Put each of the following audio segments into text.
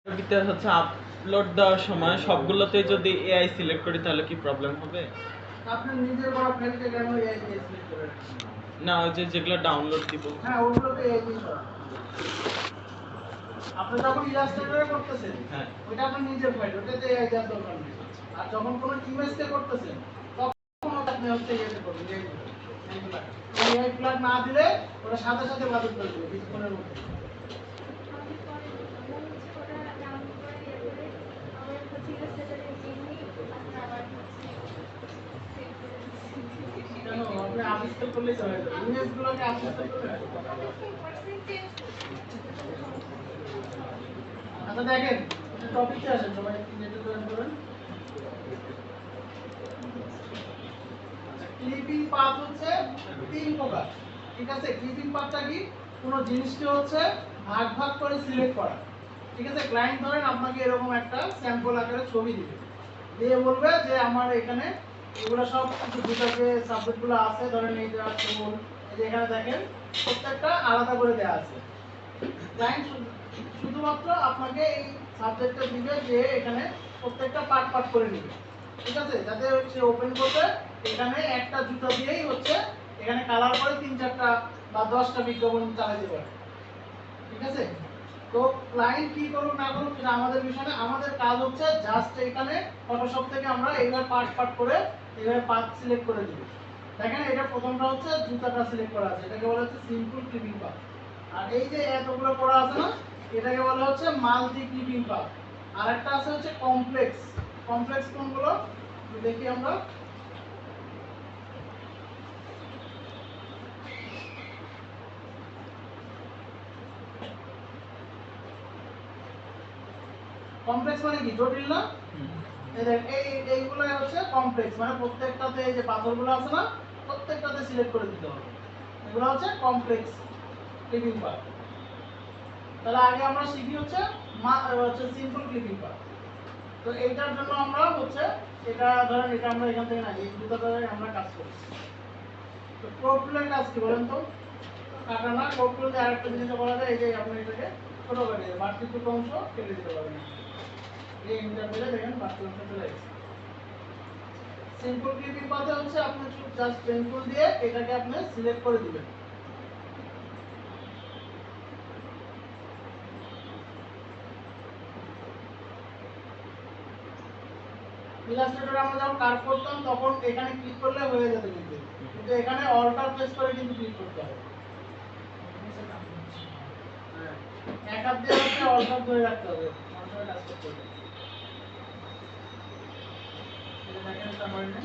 ছবিতে হচ্ছে আপলোড দেওয়ার সময় সবগুলোতে যদি এআই সিলেক্ট করি তাহলে কি প্রবলেম হবে? আপনার নিজের করা ফাইলকে কেন এআই দিয়ে সিলেক্ট করে? না, ওই যে যেগুলো ডাউনলোড দিব। হ্যাঁ, ওগুলোকে এআই দিয়ে সব। আপনি যখন ইলাস্ট্রেটরে করতেছেন, হ্যাঁ, ওইটা আপনার নিজের ফাইল, ওটাতে এআই দেওয়ার দরকার নেই। আর যখন কোনো ইমেজকে করতেছেন, তখন আপনি হচ্ছে এআই করবেন, এআই ফ্ল্যাগ না দিলে ওটা সাথে সাথে বাতিল করে দেবে কিছুক্ষণের মধ্যে। কেন আপনি আনইনস্টল করলেই তো হয়ে যাবে, ইমেজগুলোকে আনইনস্টল করলে। আচ্ছা দেখেন, টপিকে আসেন, সবাই নেটে জয়েন করেন। ক্লিপিং পাথ হচ্ছে তিন প্রকার, ঠিক আছে? ক্লিপিং পাথটা কি? কোনো জিনিসকে হচ্ছে ভাগ ভাগ করে সিলেক্ট করা, ঠিক আছে? ক্লায়েন্ট ধরেন আপনাকে এরকম একটা স্যাম্পল আকারে ছবি দিবে, দিয়ে বলবে যে আমার এখানে এগুলো সব কিছু ভিতরে সাবজেক্টগুলো আছে, ধরেন এই যে টুল, এই যে এখানে দেখেন প্রত্যেকটা আলাদা করে দেওয়া আছে। ক্লায়েন্ট শুধুমাত্র আপনাকে এই সাবজেক্টটা দিবে যে এখানে প্রত্যেকটা পার্ট পার্ট করে নেবে, ঠিক আছে? যাতে হচ্ছে ওপেন করতে এখানে একটা জুতা দিয়েই হচ্ছে এখানে কালার করে 3-4টা বা 10টা বিজ্ঞাপন চালাতে পারে, ঠিক আছে? তো ক্লায়েন্ট কি করুক না করুক সেটা আমাদের বিষয় না, আমাদের কাজ হচ্ছে জাস্ট এখানে ফটোশপ থেকে আমরা এইভাবে পার্ট পার্ট করে এইভাবে পাথ সিলেক্ট করে দিব। দেখেন এটা প্রথমটা হচ্ছে জুতাটা সিলেক্ট করা আছে, এটাকে বলা হচ্ছে সিম্পল ক্লিপিং পাথ। আর এই যে এতগুলো করা আছে না, এটাকে বলা হচ্ছে মাল্টি ক্লিপিং পাথ। আর একটা আছে হচ্ছে কমপ্লেক্স। কমপ্লেক্স কোনগুলো দেখি আমরা। কমপ্লেক্স মানে কি? জটিল না? এই দেখ এইগুলো হচ্ছে কমপ্লেক্স, মানে প্রত্যেকটাতে এই যে পাথরগুলো আছে না, প্রত্যেকটাতে সিলেক্ট করে দিতে হবে। এগুলো হচ্ছে কমপ্লেক্স ক্লিপিং পাথ। তাহলে আগে আমরা শিখি হচ্ছে সিম্পল ক্লিপিং পাথ। তো এইটার জন্য আমরা হচ্ছে এটা ধরেন এটা আমরা এখান থেকে না, এই দুটোতে আমরা কাজ করি। তো প্রোফিলের কাজ কি বলেন তো? কাটা না, প্রোফিল দিয়ে আরেকটা জিনিস করা যায়, এই যে আপনি এটাকে ছোট করে দিয়ে বাড়তি দুটো অংশ কেটে দিতে পারবেন। এই ইন্টার দিলে দেখেন বাড়তি অংশ চলে আসছে। সিম্পল ক্লিপিং পাথে হচ্ছে আপনি জাস্ট পেন টুল দিয়ে এটাকে আপনি সিলেক্ট করে দিবেন। ইলাস্ট্রেটরে আমরা যখন কার্ভ করতাম তখন এখানে ক্লিক করলে হয়ে যেত, কিন্তু এখানে অল্টার প্রেস করে কিন্তু ক্লিক করতে হবে। এক হাত দিয়ে হচ্ছে অল্টার ধরে রাখতে হবে, অল্টার কাজ করতে হবে। এটা দেখেন এটা হয় না।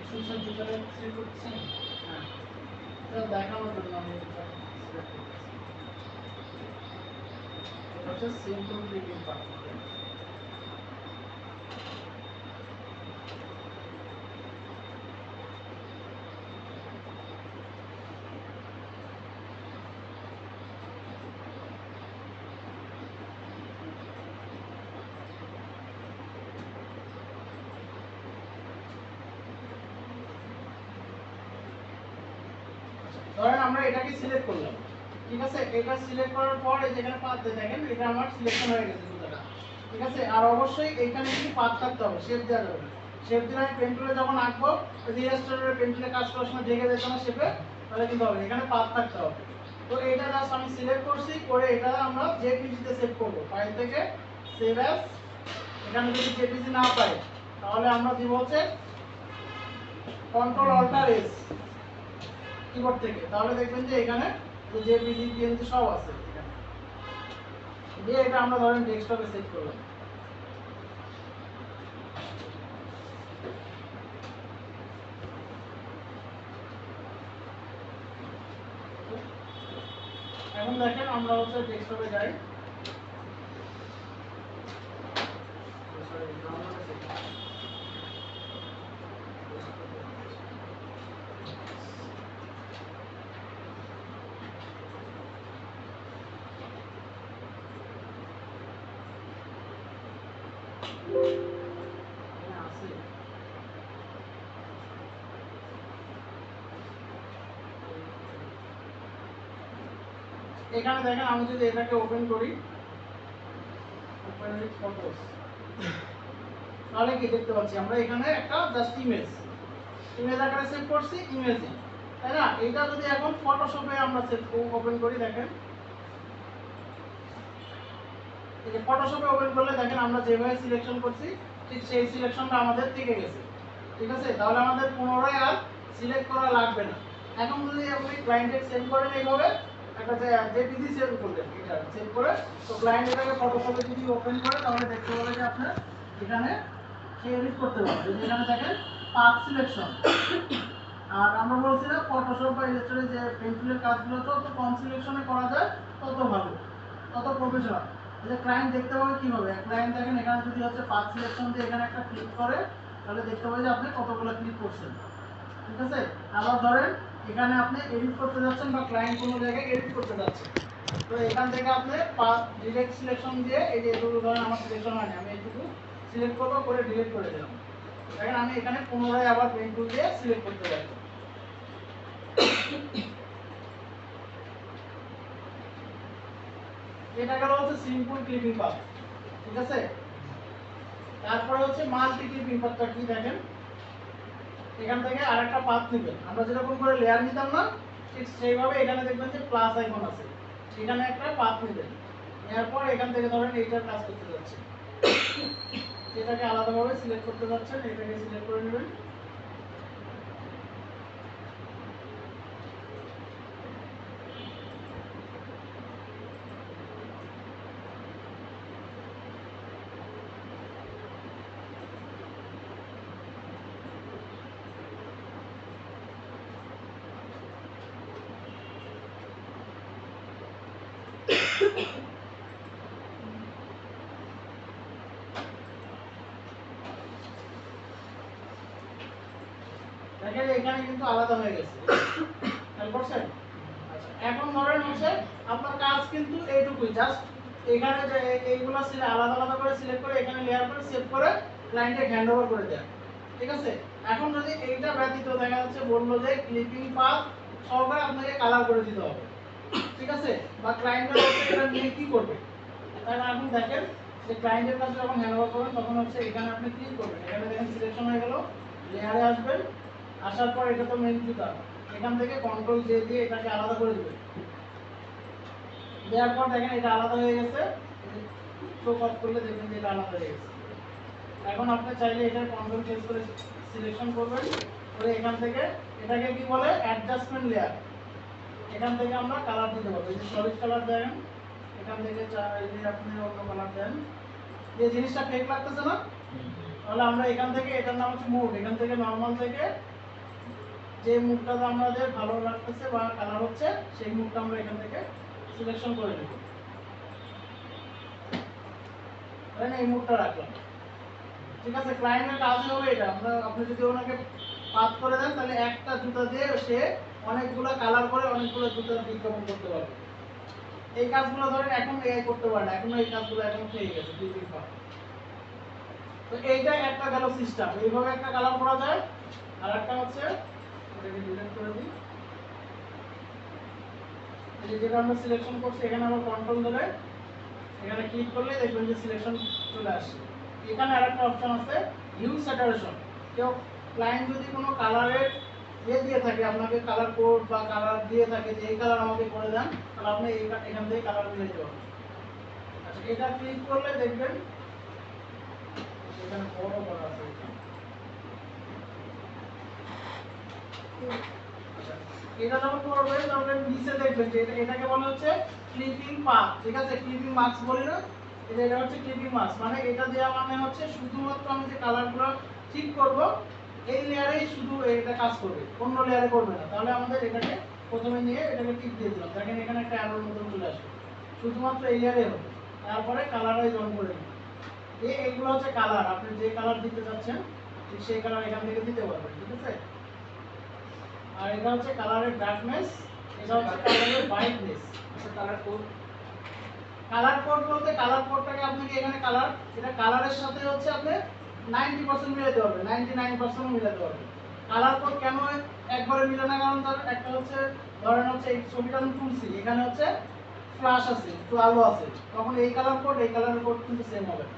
সুসার জুতারে সিলেক্ট করতেছেন? হ্যাঁ, এটা দেখানোর জন্য আমি এটা সিলেক্ট করতেছি। এটা হচ্ছে সিম্পল ক্লিপিং পাথ। ধরেন আমরা এটাকে সিলেক্ট করলাম, ঠিক আছে? এটা সিলেক্ট করার পর এই যেখানে পাথ দেখেন এটা আমার সিলেকশন হয়ে গেছে জুতাটা, ঠিক আছে? আর অবশ্যই এইখানে কিন্তু পাথ থাকতে হবে, শেপ দেওয়া যাবে না। শেপ দিলে আমি পেন টুলে যখন আঁকবো, ইলাস্ট্রেটরে পেন টুলে কাজ করার সময় দেখে যেত না শেপে, তাহলে কিন্তু হবে এখানে পাথ থাকতে হবে। তো এটা জাস্ট আমি সিলেক্ট করছি, করে এটা আমরা জেপিজিতে সেভ করব। ফাইল থেকে সেভ অ্যাজ, এখানে যদি জেপিজি না পাই তাহলে আমরা দিব হচ্ছে কন্ট্রোল অল্টার এস কিবোর্ড থেকে, তাহলে দেখবেন যে এখানে জেপিজি পিএনজি সব আছে এখানে। দিয়ে এটা আমরা ধরেন ডেস্কটপে সেভ করলাম। এখন দেখেন আমরা হচ্ছে ডেস্কটপে যাই, এখানে আছে। এখানে দেখেন আমি যদি এটাকে ওপেন করি, ওপেন উইথ ফটোস, তাহলে কি দেখতে পাচ্ছি আমরা এখানে একটা জাস্ট ইমেজ আকারে সেভ করছি, ইমেজই, তাই না? এটা যদি এখন ফটোশপে আমরা সেভ ওপেন করি, দেখেন এই যে ফটোশপে ওপেন করলে দেখেন আমরা যেভাবে সিলেকশন করছি ঠিক সেই সিলেকশনটা আমাদের থেকে গেছে, ঠিক আছে? তাহলে আমাদের পুনরায় আর সিলেক্ট করা লাগবে না। এখন যদি আপনি ক্লায়েন্টে সেভ করেন এইভাবে একটা জেপিজি সেভ করলেন, এটা সেভ করে তো ক্লায়েন্ট এটাকে ফটোশপে যদি ওপেন করে তাহলে দেখতে পাবে যে আপনার এখানে সে এডিট করতে পারবে। এখানে দেখেন পাথ সিলেকশন। আর আমরা বলছি না ফটোশপ বা ইলাস্ট্রেটর যে পেন্সিলের কাজগুলো যত কম সিলেকশনে করা যায় তত ভালো, তত প্রফেশনাল। এই যে ক্লায়েন্ট দেখতে পাবে কিভাবে, ক্লায়েন্ট দেখেন এখানে যদি হচ্ছে পাথ সিলেকশন দিয়ে এখানে একটা ক্লিক করে তাহলে দেখতে পাবে যে আপনি কতগুলো ক্লিক করছেন, ঠিক আছে? আবার ধরেন এখানে আপনি এডিট করতে যাচ্ছেন বা ক্লায়েন্ট কোনো জায়গায় এডিট করতে যাচ্ছেন, তো এখান থেকে আপনি পাথ ডিরেক্ট সিলেকশন দিয়ে এই যে এটুকু ধরেন আমার সিলেকশন হয়নি, আমি এইটুকু সিলেক্ট করবো, করে ডিলিট করে দিলাম। দেখেন আমি এখানে পুনরায় আবার পেন টুল দিয়ে সিলেক্ট করতে পারবো। এটা গেল হচ্ছে সিম্পল ক্লিপিং পাথ, ঠিক আছে? তারপরে হচ্ছে মাল্টি ক্লিপিং পাথটা কি দেখেন, এখান থেকে আরেকটা পাথ নেবেন। আমরা যেরকম করে লেয়ার নিতাম না ঠিক সেইভাবে এখানে দেখবেন যে প্লাস আইকন আছে, এখানে একটা পাথ নেবেন, নেওয়ার পর এখান থেকে ধরেন এইটার কাজ করতে যাচ্ছে, এটাকে আলাদাভাবে সিলেক্ট করতে যাচ্ছেন, এটাকে সিলেক্ট করে নেবেন। দেখেন এখানে কিন্তু আলাদা হয়ে গেছে, খেয়াল করছেন? আচ্ছা এখন ধরেন হচ্ছে আপনার কাজ কিন্তু এইটুকুই, জাস্ট এখানে যে এইগুলা আলাদা আলাদা করে সিলেক্ট করে এখানে লেয়ার করে সেভ করে ক্লায়েন্টে হ্যান্ড ওভার করে দেয়, ঠিক আছে? এখন যদি এইটা ব্যতীত দেখা যাচ্ছে বললো যে ক্লিপিং পাথ সহকারে আপনাকে কালার করে দিতে হবে, ঠিক আছে? বা ক্লায়েন্টের হচ্ছে এটা নিয়ে কি করবে, তাহলে এখন দেখেন যে ক্লায়েন্টের কাছে যখন হ্যান্ড ওভার করবেন তখন হচ্ছে এখানে আপনি ক্লিক করবেন, এখানে দেখেন সিলেকশন হয়ে গেল, লেয়ারে আসবেন, আসার পর এটা তো মেন জুতা, এখান থেকে কন্ট্রোল জে দিয়ে এটাকে আলাদা করে দিবেন, দেওয়ার পর দেখেন এটা আলাদা হয়ে গেছে, চোখ অফ করলে দেখবেন যে এটা আলাদা হয়ে গেছে। এখন আপনি চাইলে এটার কন্ট্রোল চেঞ্জ করে সিলেকশন করবেন, করে এখান থেকে এটাকে কি বলে অ্যাডজাস্টমেন্ট লেয়ার, এখান থেকে আমরা কালার দিতে পারবো। এই যে সলিড কালার দেন, এখান থেকে চাইলে আপনি অন্য কালার দেন, এই জিনিসটা ফেক লাগতেছে না? তাহলে আমরা এখান থেকে এটার নাম হচ্ছে মুড, এখান থেকে নরমাল থেকে যে মুডটা আমাদের ভালো লাগতেছে বা কালার হচ্ছে সেই মুডটা আমরা এখান থেকে সিলেকশন করে নেব, তাই না? এই মুডটা রাখলাম, ঠিক আছে? ক্লায়েন্টের কাজ হবে এটা, আপনি যদি ওনাকে পাস করে দেন তাহলে একটা জুতা দিয়ে সে অনেকগুলো কালার করে অনেকগুলো জুতার বিজ্ঞাপন করতে পারবে। এই কাজগুলো ধরেন এখন এআই করতে পারে না, এখন এই কাজগুলো এখন পেয়ে গেছে ক্লিপিং পাথ। তো এইটা একটা গেল সিস্টেম, এইভাবে একটা কালার করা যায়। আর একটা হচ্ছে এটাকে ডিলিট করে দিই, এই যে যেটা আমরা সিলেকশন করছি এখানে আমরা কন্ট্রোল ধরে এখানে ক্লিক করলে দেখবেন যে সিলেকশন চলে আসছে। এখানে আরেকটা অপশন আছে হিউ স্যাচুরেশন, কেউ ক্লায়েন্ট যদি কোনো কালারের দিয়ে থাকে আপনাকে কালার কোড বা কালার দিয়ে থাকে যে এই কালার আমাকে করে দেন, তাহলে আপনি এখান থেকে কালার নিয়ে যেতে পারবেন। আচ্ছা এটা ক্লিক করলে দেখবেন এখানে বড় করা আছে, এটা যখন করবেন তখন নিচে দেখবেন যে এটাকে বলা হচ্ছে ক্লিপিং পাথ, ঠিক আছে? ক্লিপিং মার্কস বলি না, এটা হচ্ছে ক্লিপিং মার্কস, মানে এটা দেওয়া মানে হচ্ছে শুধুমাত্র আমি যে কালারগুলো ঠিক করব এই লেয়ারেই শুধু এটা কাজ করবে, অন্য লেয়ারে করবে না। তাহলে আমাদের এটাকে প্রথমে নিয়ে এটাকে টিক দিয়ে দিলাম, দেখেন এখানে একটা অ্যারোর মতন চলে আসবে, শুধুমাত্র এই লেয়ারে হবে। তারপরে কালারাইজ অন করে দিন, এইগুলো হচ্ছে কালার, আপনি যে কালার দিতে চাচ্ছেন ঠিক সেই কালার এখান থেকে দিতে পারবেন, ঠিক আছে? আর এটা হচ্ছে কালারের ডার্কনেস, এটা হচ্ছে কালারের ব্রাইটনেস। আচ্ছা কালার কোড কালার কোড বলতে কালার কোডটাকে আপনাকে এখানে কালার, এটা কালারের সাথে হচ্ছে আপনি 90% মিলাতে হবে, 99% মিলাতে হবে। কালার কোড কেন একবারে মিলে না, কারণ একটা হচ্ছে ধরেন হচ্ছে এই ছবিটা আমি তুলছি, এখানে হচ্ছে ফ্ল্যাশ আছে, একটু আলো আছে, তখন এই কালার কোড এই কালার কোড কিন্তু সেম হবে না।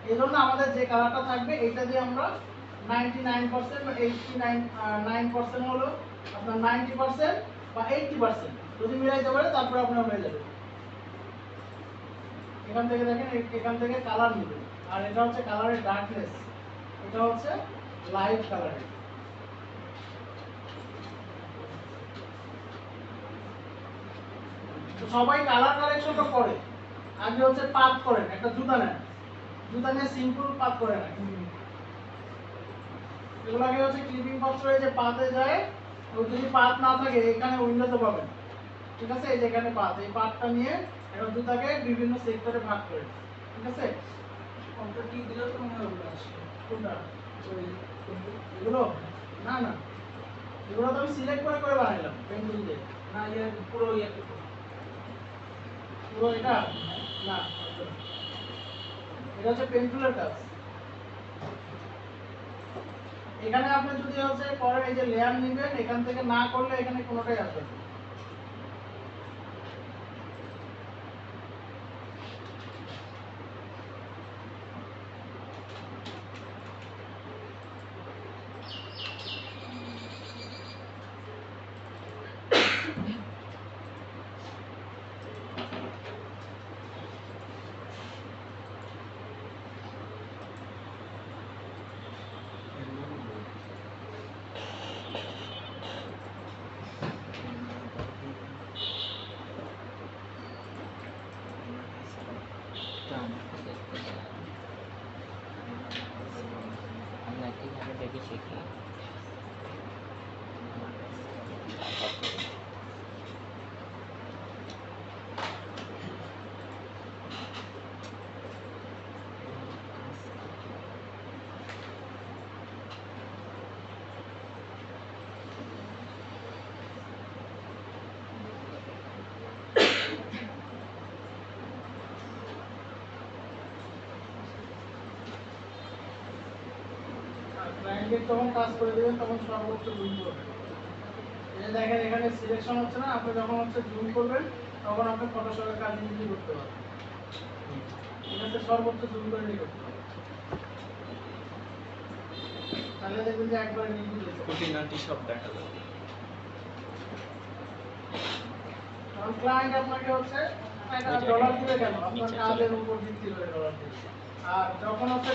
এই জন্য আমাদের যে কালারটা থাকবে এইটা দিয়ে আমরা 99% বা 89% হলো আপনার 90% বা 80% যদি মিলাইতে পারে তারপরে আপনার হয়ে যাবে। এখান থেকে দেখেন এখান থেকে কালার নিবে, আর এটা হচ্ছে কালারের ডার্কনেস, এটা হচ্ছে লাইট কালারের। তো সবাই কালার কারেকশনটা করে, আগে হচ্ছে পাত করেন, একটা জুতা নেন, জুতা নিয়ে সিম্পল পাত করে না, এগুলো আগে হচ্ছে ক্লিপিং বক্স রয়ে যে পাতে যায়, ও যদি পাত না থাকে এখানে উইন্ডোতে পাবেন, ঠিক আছে, এই যে এখানে পাত, এই পাতটা নিয়ে একটা জুতাকে বিভিন্ন সেক্টরে ভাগ করে, ঠিক আছে। কন্ট্রোল কি দিলেও তো মনে হবে আসছে। কোনটা ওই এগুলো, না না, এগুলো তো আমি সিলেক্ট করে করে বানাইলাম পেন্সিল দিয়ে। না ইয়ে পুরো ইয়ে পুরো এটা না, এটা হচ্ছে পেন্সিলের কাজ। এখানে আপনি যদি হচ্ছে করেন এই যে লেয়ার নেবেন, এখান থেকে না করলে এখানে কোনোটাই আসবে না। আমরা কিভাবে দেখে শিখি? ক্লায়েন্টকে যখন কাজ করে দেবেন তখন সর্বোচ্চ জুম করবেন। এই যে দেখেন এখানে সিলেকশন হচ্ছে না, আপনি যখন হচ্ছে জুম করবেন তখন আপনি ফটোশপের কাজ ইজিলি করতে পারবেন, ঠিক আছে, সর্বোচ্চ জুম করে নিয়ে করতে হবে, তাহলে দেখবেন যে একবারে নিখুঁত হয়েছে। খুঁটিনাটি সব দেখা যাবে। কারণ ক্লায়েন্ট আপনাকে হচ্ছে একটা ডলার দিবে কেন, আপনার কাজের উপর ভিত্তি করে ডলার দিবে। আর যখন হচ্ছে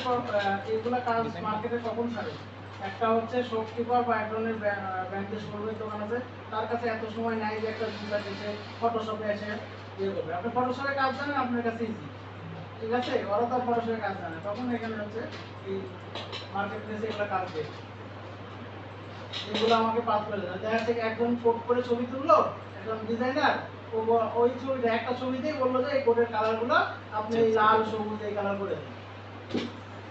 এগুলা কাজ মার্কেটে কখন ছাড়ে, একটা হচ্ছে শপকিপার বা এক ধরনের ব্যাংকের শোরুমের দোকান আছে, তার কাছে এত সময় নাই যে একটা জুতা এসে ফটোশপে এসে ইয়ে করবে। আপনি ফটোশপে কাজ জানেন, আপনার কাছে ইজি, ঠিক আছে, ওরা তো ফটোশপে কাজ জানে, তখন এখানে হচ্ছে এই মার্কেট প্লেসে এগুলো কাজ দেয়, এগুলো আমাকে পাস করে দেয়। দেখা যাচ্ছে একজন কোড করে ছবি তুললো, একজন ডিজাইনার, ওই ছবিটা একটা ছবিতেই বললো যে এই কোডের কালারগুলো আপনি এই লাল সবুজ এই কালার করে দেন,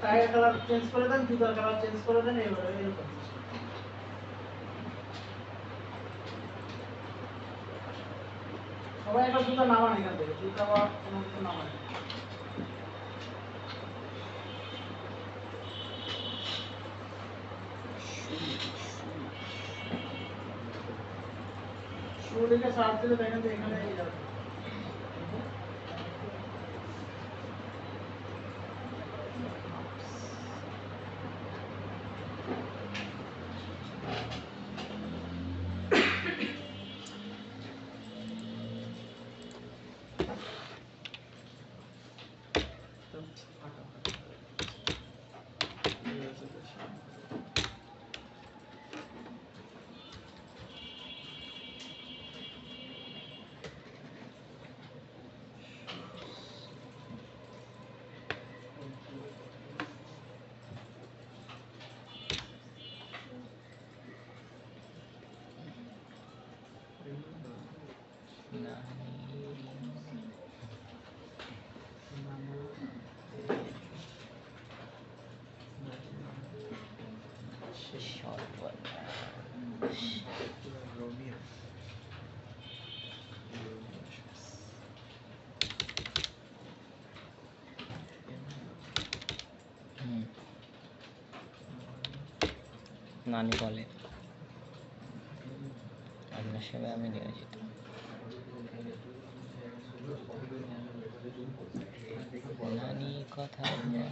টায়ার কালার চেঞ্জ করে দেন, জুতার কালার চেঞ্জ করে দেন, এইভাবে এরকম। সবাই একটা জুতা নামান এখান থেকে, জুতা বা কোনো কিছু নামান। শু লিখে সার্চ দিলে দেখেন যে এখানে এই যাবে। নানি বলে আপনার সেবায় আমি নিয়োজিত। নানি কথা নয়।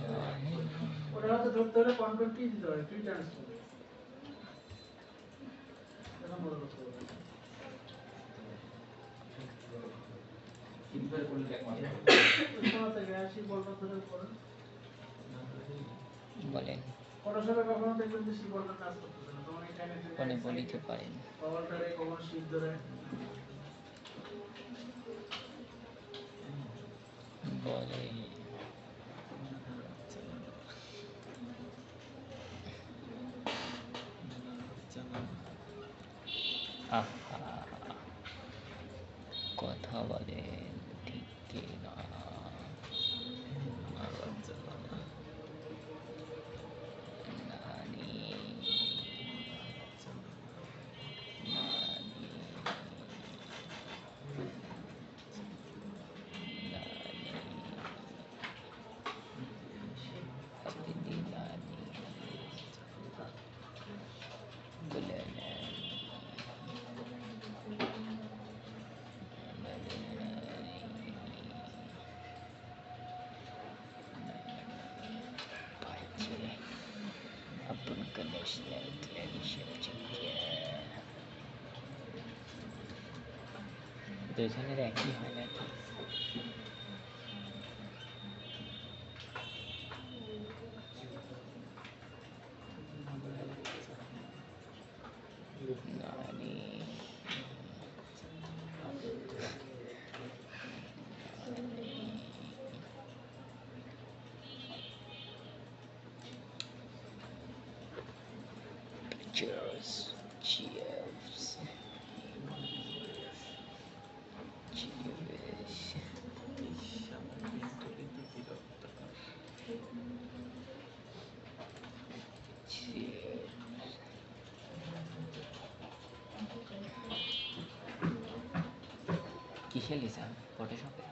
ওটা হয়তো ধরতে হলে কন্ট্রোল কি দিতে হবে, ফ্রি ট্রান্সফার এখন বড় করতে হবে। কোথা থেকে আসি বলটা ধরে করেন। বলেন ফটোশপে কখনো দেখবেন যে শিবলটা কাজ করতেছে না, তখন এখানে কোনে বলিতে পারেন। পাওয়ারটারে কখনো শিপ ধরে বলে আহা কথা বলেন ঠিক কি না। নানি নানি নানি আপনি নানি বলে নেন। Upon conditional clearship দুজনের একই হয় নাকি? নানি Cheers. Cheers. Cheers. Cheers. কিসে লিসা ফটোশপে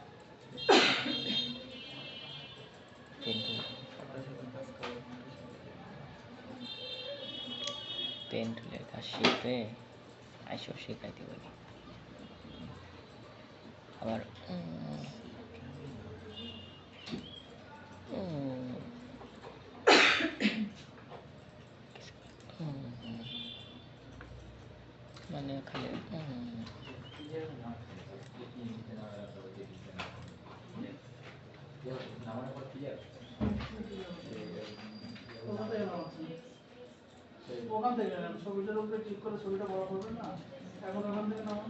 পেন টুলের কাজ শিখবে আইসব শেখাইতে বলি আবার মানে খালি ওখান থেকে নেন, ছবিটার উপরে ক্লিক করে ছবিটা বড় করবেন না, এখন ওখান থেকে নামান।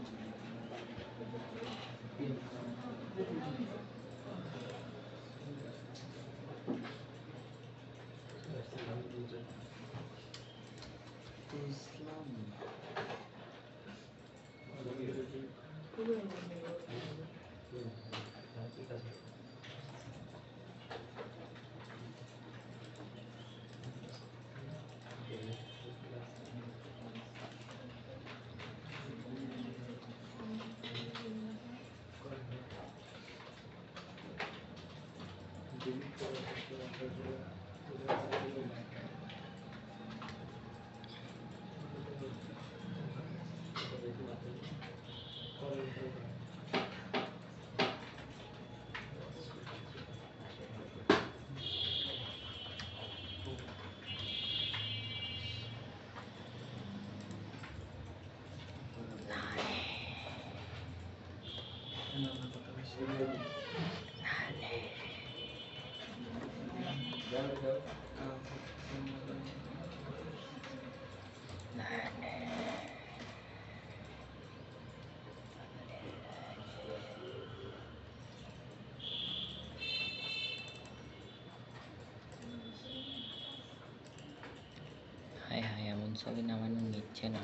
হায় হায় এমন ছবি নামানো নিচ্ছে না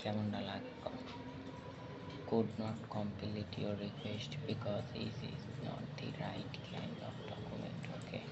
কেমনটা লাগে could not complete your request because this is not the right kind of document. Okay.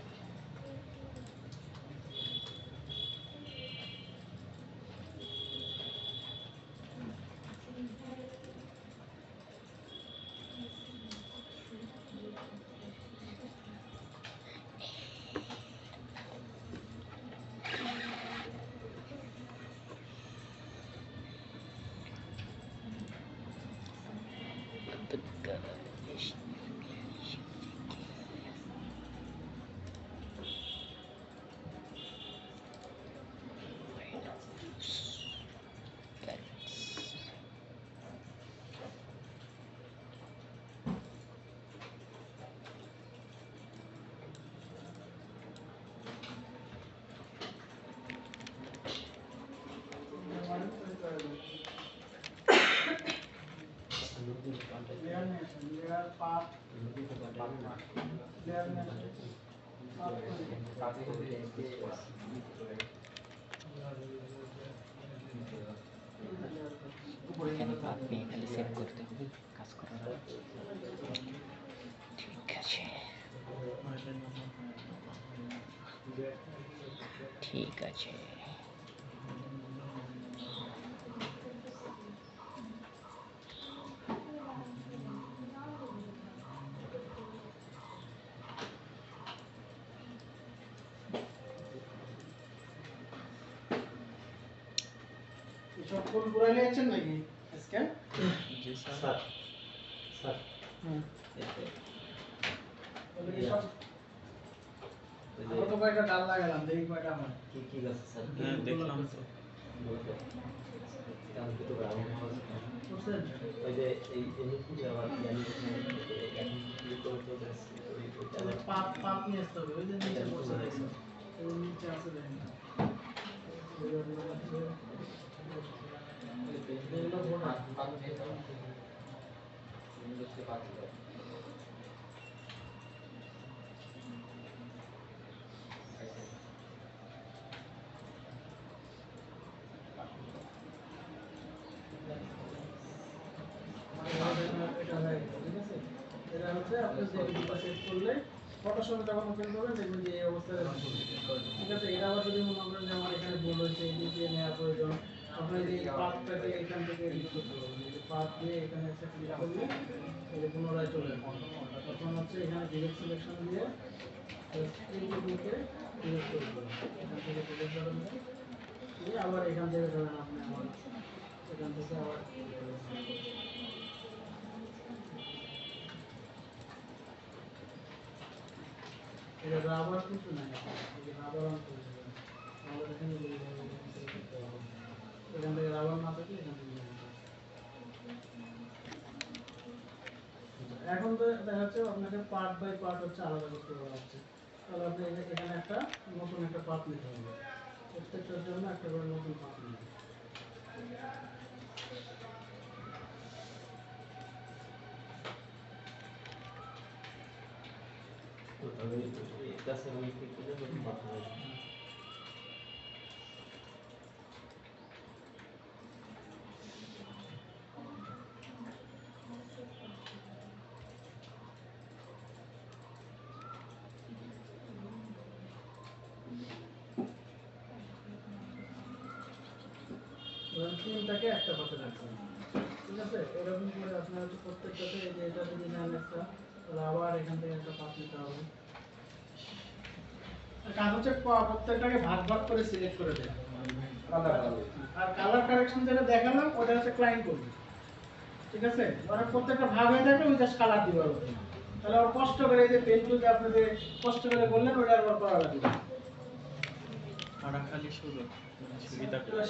Layer পাত লেয়ার এখানে পাত নিয়ে খালি সেভ করতে হবে কাজ করার আগে। ঠিক আছে ঠিক আছে এসব ফুল ঘুরাই নিয়েছেন নাকি আজকে? জি স্যার। বলে এসব কত কয়টা ডাল লাগালাম দেখি কয়টা আমার হ্যাঁ দেখলাম তো। বুঝছেন? তাহলে পাত পাত নিয়ে আসতে হবে ওই যে নিচে বসে দেখছেন ওই নিচে আছে দেখেন এগুলো ভোটা এটা হয়ে গেছে, ঠিক আছে? এটা হচ্ছে আপনি যে ভিডিওটা সেভ করলে ফটোশপে যখন ওপেন করবেন দেখবেন যে এই অবস্থায় আসবে। ঠিক আছে? এটা আবার যদি মনে করেন যে আমার এখানে ভুল হয়েছে এই দিক দিয়ে নেওয়া প্রয়োজন আপনার এই পাথটাকে এখান থেকে এডিট করতে হবে এই যে পাথ দিয়ে এখানে একটা ক্লিক করলে এই যে পুনরায় চলে আসবে তখন হচ্ছে এখানে ডিরেক্ট সিলেকশন দিয়ে এইটুকুকে ডিরেক্ট করে দেবেন এখান থেকে ডিরেক্ট করে দিয়ে আবার এখান থেকে ধরেন আপনি আবার এখান থেকে আবার এটা রাবার কিছু নাই এই রাবার অন করে দেবেন আমাদের এখানে এখান থেকে রাবার না থাকে এখান থেকে নিয়ে আসবেন। এখন তো দেখা যাচ্ছে আপনাকে পার্ট বাই পার্ট হচ্ছে আলাদা করতে বলা হচ্ছে তাহলে আপনি এখানে একটা নতুন একটা পার্ট নিতে হবে প্রত্যেকটার জন্য একটা করে নতুন পার্ট নেবেন তিনটাকে একটা পাশে রাখবেন ঠিক আছে এরকম করে আপনার হচ্ছে প্রত্যেকটাতে এই যে এটা যদি নেন একটা তাহলে আবার এখান থেকে একটা পাত নিতে হবে কাজ হচ্ছে প্রত্যেকটাকে ভাগ ভাগ করে সিলেক্ট করে দেন আর কালার কারেকশন যেটা দেখালাম ওটা হচ্ছে ক্লায়েন্ট করবে ঠিক আছে মানে প্রত্যেকটা ভাগ হয়ে থাকলে ওই জাস্ট কালার দিবে ওটা তাহলে আর কষ্ট করে এই যে পেন্টুল যে আপনাদের কষ্ট করে বললেন ওটা আবার করা লাগবে ওরা খালি শুরু সুবিধা করে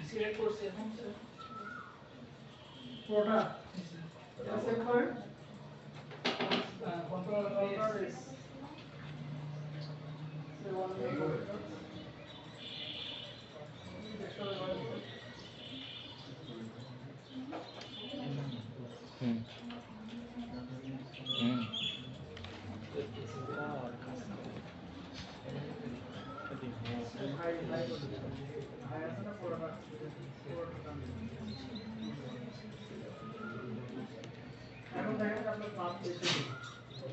সিলেক্ট করছি এখন স্যার পুরোটা সেভ করেন কন্ট্রোল এস হুম হুম এখন দেখেন আপনার পাঁচ বেশি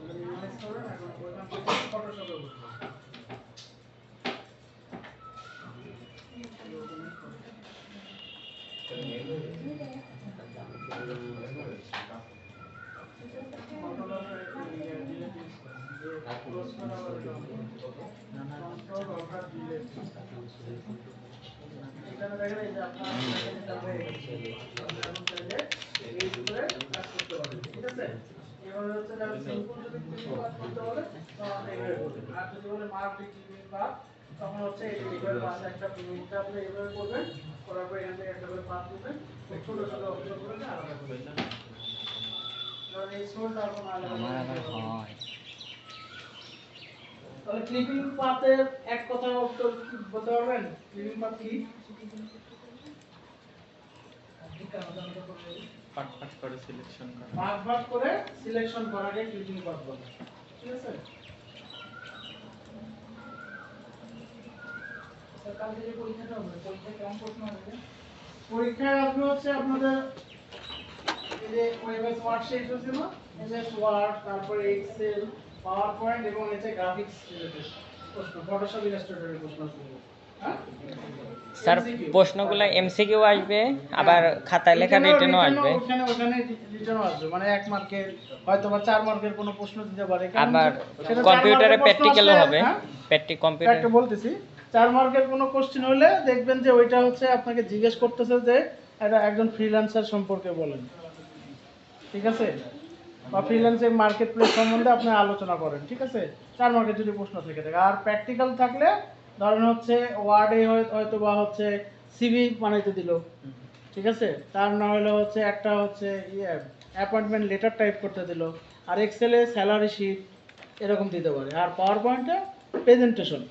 মিনিমাইজ করেন এখন ওইখান থেকে ফটোশপে বসবেন এখানে দেখেন এই যে আপনার যেটা হয়ে গেছে এখন চাইলে এই উপরে কাজ করতে এরপরে হচ্ছে তার সিম্পল যদি ক্লিপিং পাথ করতে বলে তখন এইভাবে করবেন। আর যদি বলে মাল্টি ক্লিপিং পাথ তখন হচ্ছে এইভাবে পাশে একটা লিঙ্কটা আপনি এইভাবে করবেন, করার পর এখান থেকে একটা করে পাথ দিবেন, ছোট ছোট অংশ করে আলাদা করবেন। কারণ এই সোলটা কোনো আলাদা আমার আবার হয় তাহলে ক্লিপিং পাথের এক কথা উত্তর কি বলতে পারবেন? ক্লিপিং পাথ কি? পাট পাট করে সিলেকশন করা। ভাগ ভাগ করে সিলেকশন করাকে ক্লিপিং পাথ বলে। ঠিক আছে? সকাল থেকে পরীক্ষাটা হবে, পরীক্ষা কেমন প্রশ্ন আসবে? পরীক্ষায় আসবে হচ্ছে আপনাদের এই যে ওয়েবএস ওয়ার্কশিট আছে না, এমএস ওয়ার্ড, তারপরে এক্সেল, পাওয়ার পয়েন্ট এবং এতে গ্রাফিক্স রিলেটেড প্রশ্ন, ফটোশপ ইলাস্ট্রেটরের প্রশ্ন আছে। হ্যাঁ স্যার প্রশ্নগুলো এমসিকিউ আসবে আবার খাতায় লেখা রিটেনও আসবে ওখানে রিটেনও আসবে, মানে 1 মার্কের হয়তো বা 4 মার্কের কোনো প্রশ্ন দিতে পারে। আবার সেটা 4 কম্পিউটারে মার্কের প্রশ্ন প্র্যাকটিক্যালও আসলে, হবে হ্যাঁ? কম্পিউটার একটা বলতেছি 4 মার্কের কোনো কোশ্চেন হলে দেখবেন যে ওইটা হচ্ছে আপনাকে জিজ্ঞেস করতেছে যে এটা একজন ফ্রিল্যান্সার সম্পর্কে বলেন, ঠিক আছে, বা ফ্রিল্যান্সিং মার্কেট প্লেস সম্বন্ধে আপনি আলোচনা করেন, ঠিক আছে, 4 মার্কের যদি প্রশ্ন থেকে থাকে। আর প্র্যাকটিক্যাল থাকলে ধরেন হচ্ছে ওয়ার্ডে হয়তো বা হচ্ছে সিভি বানাইতে দিল, ঠিক আছে, তার না হলে হচ্ছে একটা হচ্ছে অ্যাপয়েন্টমেন্ট লেটার টাইপ করতে দিল, আর এক্সেলে স্যালারি শিট এরকম দিতে পারে, আর পাওয়ার পয়েন্টে প্রেজেন্টেশন,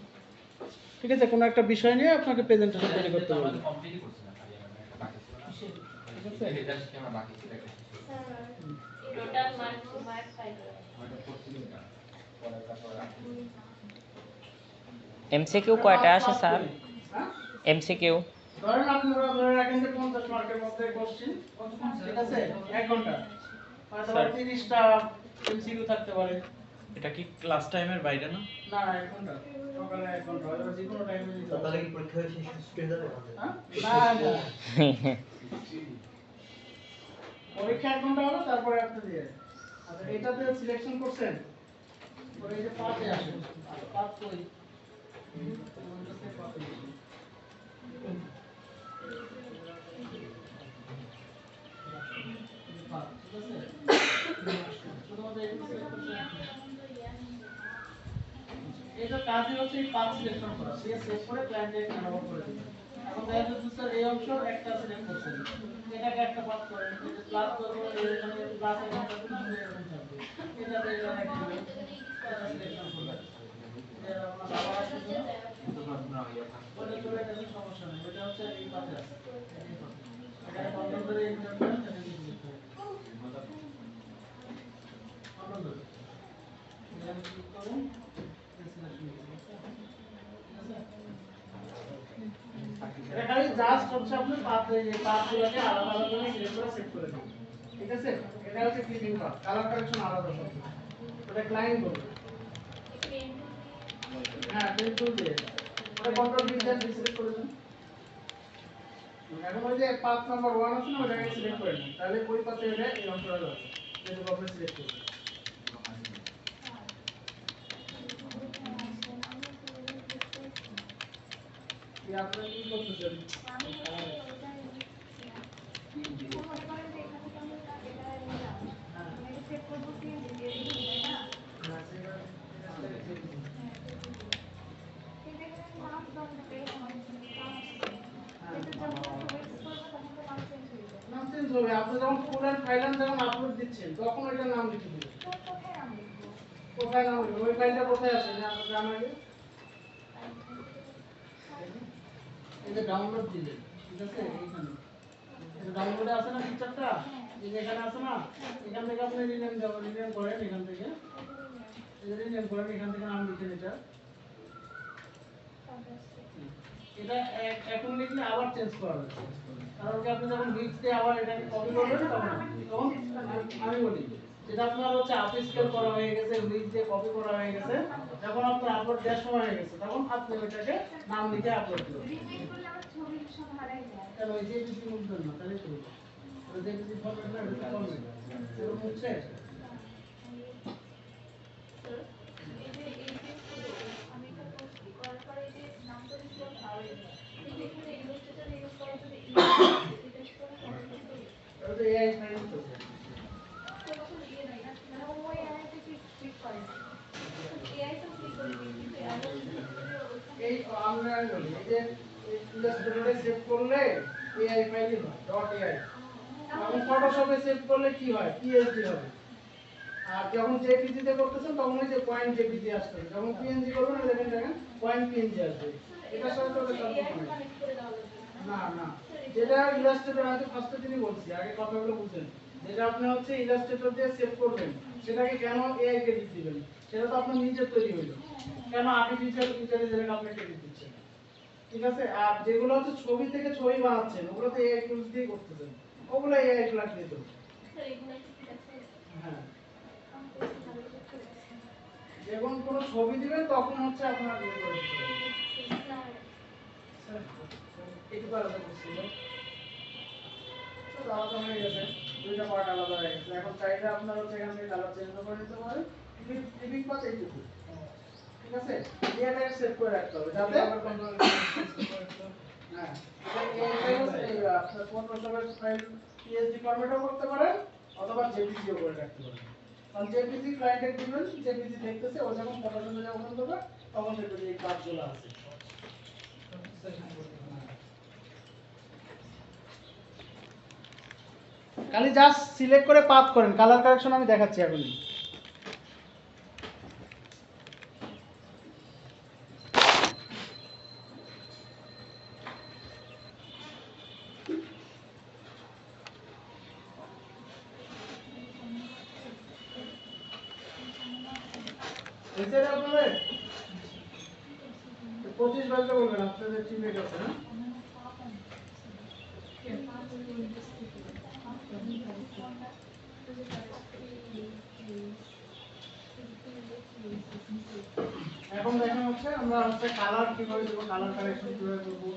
ঠিক আছে, কোনো একটা বিষয় নিয়ে আপনাকে প্রেজেন্টেশন তৈরি করতে হবে, ঠিক আছে। Total mark 5। এমসিকিউ কয়টা আসে স্যার? হ্যাঁ? এমসিকিউ ধরেন আপনারা ধরে রাখেন যে 50 মার্কের মধ্যে কোশ্চেন, ঠিক আছে, 1 ঘন্টা, হয়তো স্যার। 30টা এমসিকিউ থাকতে পারে। এটা কি ক্লাস টাইমের বাইরে না? না 1 ঘন্টা, সকালে 1 ঘন্টা, হয়তো যে কোনো টাইমে দিতে পারে। তাহলে কি পরীক্ষা শেষ করে যাবে? হ্যাঁ? না না, পরীক্ষা 1 ঘন্টা হবে, তারপরে আপনি দিয়ে। আচ্ছা এটাতে সিলেকশন করছেন, পরে এই যে পাতে আসে, পাত কই ওইটাতে পাতে আসে। পাত, ঠিক আছে, শুধুমাত্র এটা সিলেক্ট করছেন। এটা কাজই হচ্ছে এই পাত সিলেকশন করা, সে সেভ করে ক্লায়েন্টে হ্যান্ডওভার করে দিবে। এখন দেখা যাচ্ছে স্যার এই অংশ একটা সিলেক্ট করছেন, এটাকে একটা পাত করেন, এই যে প্লাস করবো, এখানে প্লাস এখানে এরকম থাকবে, এটাতে এটা রাখবে, এটা সিলেকশন করবেন, এটা আপনার বাবা আসছে না, ওটা চলে গেছে, সমস্যা নেই, ওটা হচ্ছে এই পাতে আছে, এই পাতে এখানে কন্ট্রোল করে এন্টার করেন, এটা সিলেক্ট করবেন, কন্ট্রোল ধরে এখানে ক্লিক করুন, এটা খালি জাস্ট হচ্ছে আপনি পাথগুলোকে আলাদা আলাদা করে সিলেক্ট করে সেট করে দিন, ঠিক আছে, এটা হচ্ছে ক্লিপিং পাথ, কালার কারেকশন আলাদা সব, ওটা ক্লায়েন্ট বলবে, হ্যাঁ পেন টুল দিয়ে ওটা কন্ট্রোল ভি দিয়ে সিলেক্ট করে দিন। এখন ওই যে পাথ নাম্বার 1 আছে না, ওটাকে সিলেক্ট করে নিন, তাহলে ওই পাথে এটা এই অংশটা আছে, যেটা আপনি সিলেক্ট করবেন। কি আপনি কি করতেছেন? নাম চেঞ্জ হবে, আপনি যখন ফুল এন্ড ফাইল যখন আপলোড দিচ্ছেন তখন ওইটার নাম লিখে দিবেন। কোথায় নাম লিখবেন? ওই ফাইলটা কোথায় আছে জানা আগে? এই যে ডাউনলোড দিলেন, ঠিক আছে, এইখানে এই ডাউনলোডে আছে না পিকচারটা, এই যে এখানে আছে না, এখান থেকে আপনি রিনেম দেবেন, রিনেম করেন, এখান থেকে এই যে রিনেম করেন, এখান থেকে নাম লিখেন, এটা এখন লিখলে আবার চেঞ্জ করা যাবে, কারণ কি আপনি যখন লিখতে আবার এটাকে কপি করবেন তখন আমি বলি যেটা আপনার হচ্ছে আপ স্কেল করা হয়ে গেছে, লিখ দিয়ে কপি করা হয়ে গেছে, যখন আপনার আপলোড দেওয়ার সময় হয়ে গেছে তখন আপনি ওইটাকে নাম লিখে আপলোড করবেন। তাহলে ওই যে কিছু মুছবেন না, তাহলে তো ওই যে কিছু ফরম্যাট না এটা ফরম্যাট এর মুছছে। এটা তো এআই ফাইল তো এই আমরা বলি এই যে ইলাস্ট্রেটরে সেভ করলে এআই ফাইলই হয় .ai এবং ফটোশপে সেভ করলে কি হয় পিএসডি হবে। আর যখন জেপিজি তে করতেছেন তখন ওই যে পয়েন্ট জেপিজি আসবে, যখন পিএনজি করবেন দেখেন দেখেন পয়েন্ট পিএনজি আসবে। এটার সাথে তো না না, যেটা ইলাস্ট্রেটর আছে ফার্স্টে তিনি বলছি আগে কথাগুলো বুঝেন, যেটা আপনি হচ্ছে ইলাস্ট্রেটর দিয়ে সেভ করবেন সেটাকে কেন এআই ক্রেডিট দিবেন, সেটা তো আপনার নিজের তৈরি হইলো, কেন আর্টিফিশিয়াল ইন্টেলিজেন্স আপনি ক্রেডিট দিচ্ছেন, ঠিক আছে? আর যেগুলো হচ্ছে ছবি থেকে ছবি বানাচ্ছেন ওগুলো তো এআই টুলস দিয়ে করতেছেন, ওগুলো এআই ক্লাস দিয়ে তো। হ্যাঁ, যখন কোনো ছবি দিবেন তখন হচ্ছে আপনার ইয়ে করে দিতে হবে। একটু আলাদা করছিল তো আলাদা হয়ে গেছে, দুইটা পার্ট আলাদা হয়ে গেছে। এখন চাইলে আপনার হচ্ছে এখান থেকে কালার চেঞ্জ করে দিতে পারেন, লিভিং পাস এইটুকু, ঠিক আছে? এটাকে সেভ করে রাখতে হবে যাতে আবার কন্ট্রোল হ্যাঁ এটা আপনার ফটোশপের ফাইল পিএসডি ফরম্যাটও করতে পারেন অথবা জেপিজিও করে রাখতে পারেন। কারণ জেপিজি ক্লায়েন্টে দিবেন, জেপিজি দেখতেছে ও যখন ফটোশপে যা ওপেন করবে তখন দেখবে যে এই কাজগুলো আছে। খালি জাস্ট সিলেক্ট করে পাথ করেন, কালার কারেকশন আমি দেখাচ্ছি এখনই। এসে আপনাদের 25 বাজতে বলবেন, আপনাদের টিমে আছে না? এখন দেখেন হচ্ছে আমরা হচ্ছে কালার কিভাবে দেবো, কালার কালেকশন কিভাবে করবো,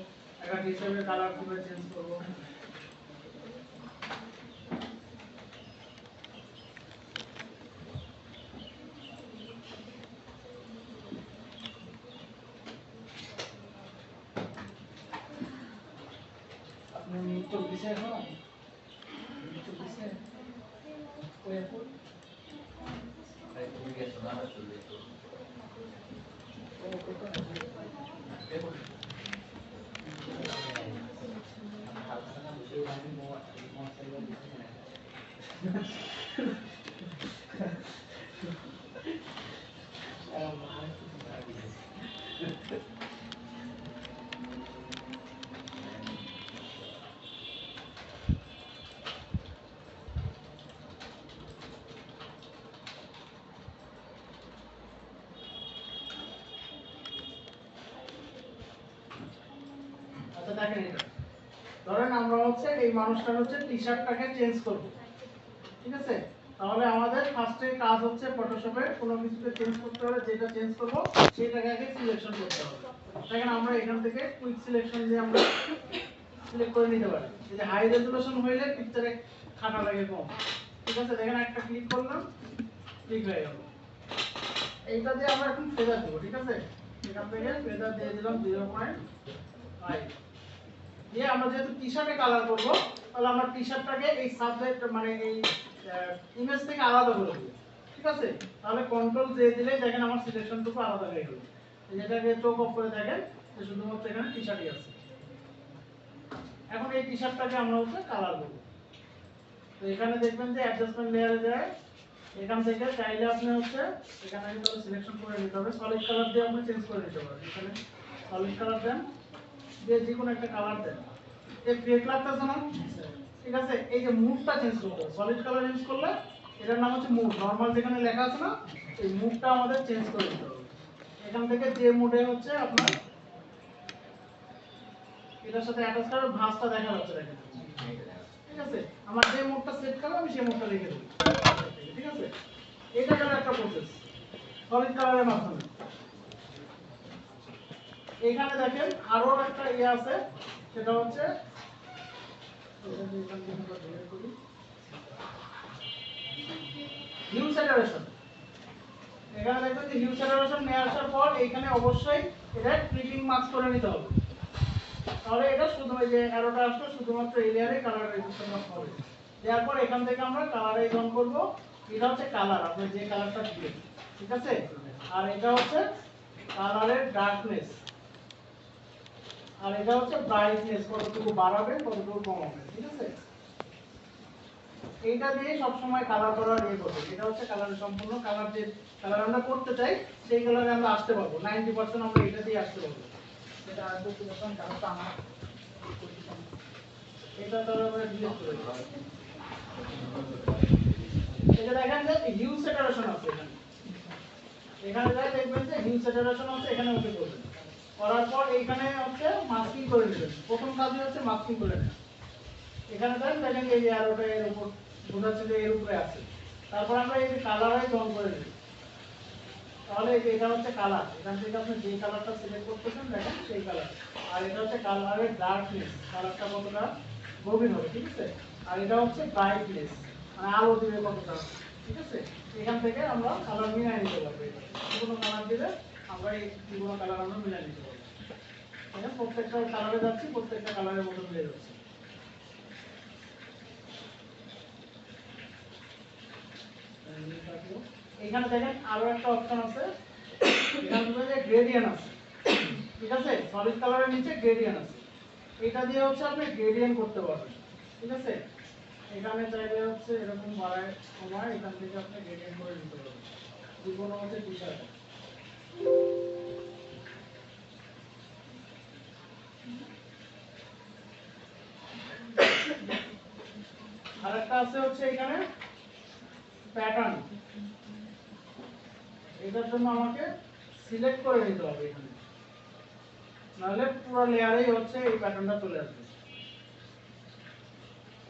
একটা ডিসপ্লে কালার কিভাবে চেঞ্জ করবো। আপনি তো দিছেন না, তো দিছেন ওই এখন আচ্ছা দেখেন, এটা ধরেন আমরা হচ্ছে এই মানুষটার হচ্ছে টি-শার্টটাকে চেঞ্জ করব, ঠিক আছে? তাহলে আমাদের ফার্স্টে কাজ হচ্ছে ফটোশপে কোনো কিছুকে চেঞ্জ করতে হলে যেটা চেঞ্জ করব সেটাকে আগে সিলেকশন করতে হবে। দেখেন আমরা এখান থেকে কুইক সিলেকশন দিয়ে আমরা সিলেক্ট করে নিতে পারি। এই যে হাই রেজোলিউশন হইলে পিকচারে খাটা লাগে কম, ঠিক আছে? দেখেন একটা ক্লিক করলাম, ক্লিক হয়ে গেল। এইটা দিয়ে আমরা এখন ফেদার দেব, ঠিক আছে? এখান থেকে ফেদার দিয়ে দিলাম 0.5 দিয়ে আমরা যেহেতু টি-শার্টে কালার করব তাহলে আমরা টি-শার্টটাকে এই সাবজেক্ট মানে এই ইমেজ থেকে আলাদা করে দেব, ঠিক আছে? তাহলে কন্ট্রোল জে দিলেই দেখেন আমার সিলেকশনটুকু আলাদা হয়ে গেল। যেটাকে চোখ অফ করে দেখেন যে শুধুমাত্র এখানে টি-শার্টই আছে। এখন এই টি-শার্টটাকে আমরা হচ্ছে কালার করব। তো এখানে দেখবেন যে অ্যাডজাস্টমেন্ট লেয়ারে যায়, এখান থেকে চাইলে আপনি হচ্ছে এখানে কিন্তু সিলেকশন করে নিতে হবে, সলিড কালার দিয়ে আপনি চেঞ্জ করে নিতে পারেন। এখানে সলিড কালার দেন, দিয়ে যে কোনো একটা কালার দেন, এই ফেক লাগতেছে না, ঠিক আছে? এই যে মুডটা চেঞ্জ করতে হবে, সলিড কালার চেঞ্জ করলে এটার নাম হচ্ছে মুড, নরমাল যেখানে লেখা আছে না এই মুডটা আমাদের চেঞ্জ করে দিতে হবে। এখান থেকে যে মুডে হচ্ছে আপনার এটার সাথে অ্যাটাচ করে ভাঁজটা দেখা যাচ্ছে, দেখেন, ঠিক আছে? আমার যে মুডটা সেট করব আমি সেই মুডটা লিখে দেব, ঠিক আছে? এটা হলো একটা প্রসেস সলিড কালারের মাধ্যমে। এখানে দেখেন আরো একটা ইয়ে আছে, সেটা হচ্ছে হিউ স্যাচুরেশন। এখানে দেখবেন যে হিউ স্যাচুরেশন নিয়ে আসার পর এখানে অবশ্যই এটা ক্লিপিং মাস্ক করে নিতে হবে, তাহলে এটা শুধু এই যে অ্যারোটা আসলে শুধুমাত্র এই লেয়ারে কালার রেজিস্টার হবে। দেওয়ার পর এখান থেকে আমরা কালারে অন করব, এটা হচ্ছে কালার আপনি যে কালারটা দিবেন, ঠিক আছে? আর এটা হচ্ছে কালারের ডার্কনেস, আর এটা হচ্ছে ব্রাইটনেস, কতটুকু বাড়াবেন কতটুকু কমাবেন, ঠিক আছে? এইটা দিয়ে সব সময় কালার করার ইয়ে করবেন। এটা হচ্ছে কালারের সম্পূর্ণ কালার, যে কালার আমরা করতে চাই সেই কালারে আমরা আসতে পারবো, 90% আমরা এটা দিয়ে আসতে পারবো। সেটা আর একটু যখন কালারটা আমার পরিচিত এটা তো আমরা ডিলিট করে দেব। এটা দেখেন যে হিউ স্যাচুরেশন আছে এখানে, এখানে যাই দেখবেন যে হিউ স্যাচুরেশন আছে, এখানে ওকে করবেন। করার পর এইখানে হচ্ছে মাস্কিং করে নেবেন। প্রথম কাজই হচ্ছে মাস্কিং করে নেবেন। এখানে দেখেন এই অ্যারোটা এর উপর বোঝাচ্ছে যে এর উপরে আছে। তারপর আমরা এই যে কালারাইজ অন করে নেব। তাহলে এই যে এটা হচ্ছে কালার, এখান থেকে আপনি যে কালারটা সিলেক্ট করতেছেন দেখেন সেই কালার। আর এটা হচ্ছে কালারের ডার্কনেস, কালারটা কতটা গভীর হবে, ঠিক আছে? আর এটা হচ্ছে ব্রাইটনেস, মানে আলো দিবে কতটা, ঠিক আছে? এখান থেকে আমরা কালার মিলাই নিতে পারবো। এটা কোনো কালার দিলে আমরা এই কোনো কালার আমরা মিলাই নিতে পারবো। এখন প্রত্যেকটা কালারে যাচ্ছি, প্রত্যেকটা কালারের মতো মিলে যাচ্ছে। এখানে দেখেন আরো একটা অপশন আছে, এখানে যে গ্রেডিয়েন্ট আছে, ঠিক আছে? সলিড কালারের নিচে গ্রেডিয়েন্ট আছে, এটা দিয়ে হচ্ছে আপনি গ্রেডিয়েন্ট করতে পারবেন, ঠিক আছে? এখানে চাইলে হচ্ছে এরকম বাড়ায় কমায় এখান থেকে আপনি গ্রেডিয়েন্ট করে নিতে পারবেন, যে কোনো হচ্ছে টি-শার্ট। আরেকটা আছে হচ্ছে এখানে প্যাটার্ন, এটার জন্য আমাকে সিলেক্ট করে নিতে হবে এখানে, নাহলে পুরো লেয়ারেই হচ্ছে এই প্যাটার্নটা চলে আসবে।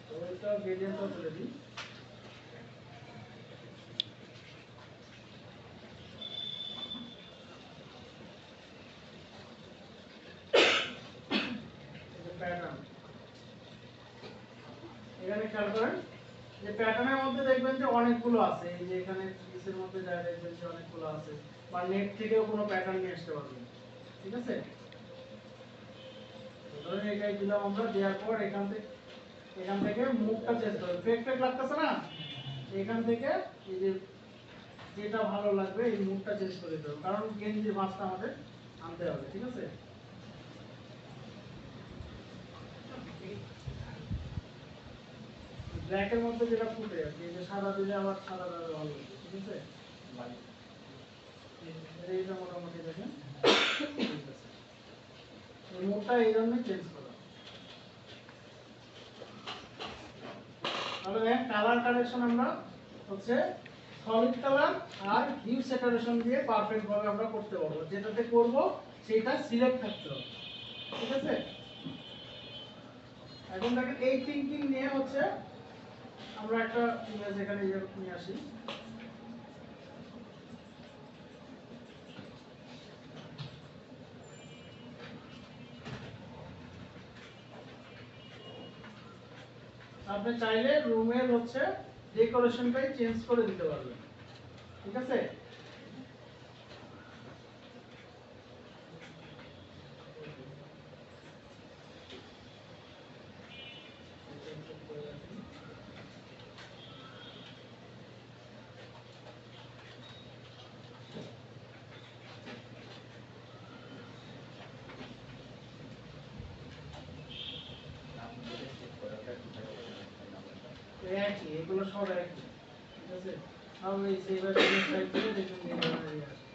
তো এটা গ্রেডিয়েন্টটা চলে দিই। প্যাটার্ন এখানে খেয়াল করেন যে প্যাটার্নের মধ্যে দেখবেন যে অনেকগুলো আছে, এই যে এখানে পিসের মধ্যে যা দেখবেন যে অনেকগুলো আছে, বা নেট থেকেও কোনো প্যাটার্ন নিয়ে আসতে পারবেন, ঠিক আছে? ধরেন এটাই দিলাম আমরা, দেওয়ার পর এখান থেকে মুখটা চেঞ্জ করবেন, ফেক ফেক লাগতেছে না, এখান থেকে এই যে যেটা ভালো লাগবে এই মুখটা চেঞ্জ করে দিতে হবে, কারণ গেঞ্জির মাছটা আমাদের আনতে হবে, ঠিক আছে? ব্ল্যাকের মধ্যে যেটা ফুটে আছে, এই যে সাদা দিলে আবার সাদা ভালো লাগবে, ঠিক আছে? এইটা মোটামুটি দেখেন এই মুখটা এই জন্যই চেঞ্জ করা। তাহলে দেখেন কালার কারেকশন আমরা হচ্ছে সলিড কালার আর হিউ স্যাচুরেশন দিয়ে পারফেক্ট ভাবে আমরা করতে পারবো, যেটাতে করব সেটা সিলেক্ট থাকতে হবে, ঠিক আছে? এখন দেখেন এই থিংকিং নিয়ে হচ্ছে আমরা একটা ইমেজ এখানে নিয়ে আসি। আপনি চাইলে রুমের হচ্ছে ডেকোরেশনটাই চেঞ্জ করে দিতে পারবেন, ঠিক আছে? একই, এগুলো সব একই, ঠিক আছে? আর ওই সেভার সাইড থেকে দেখুন এই ধরনের আসে।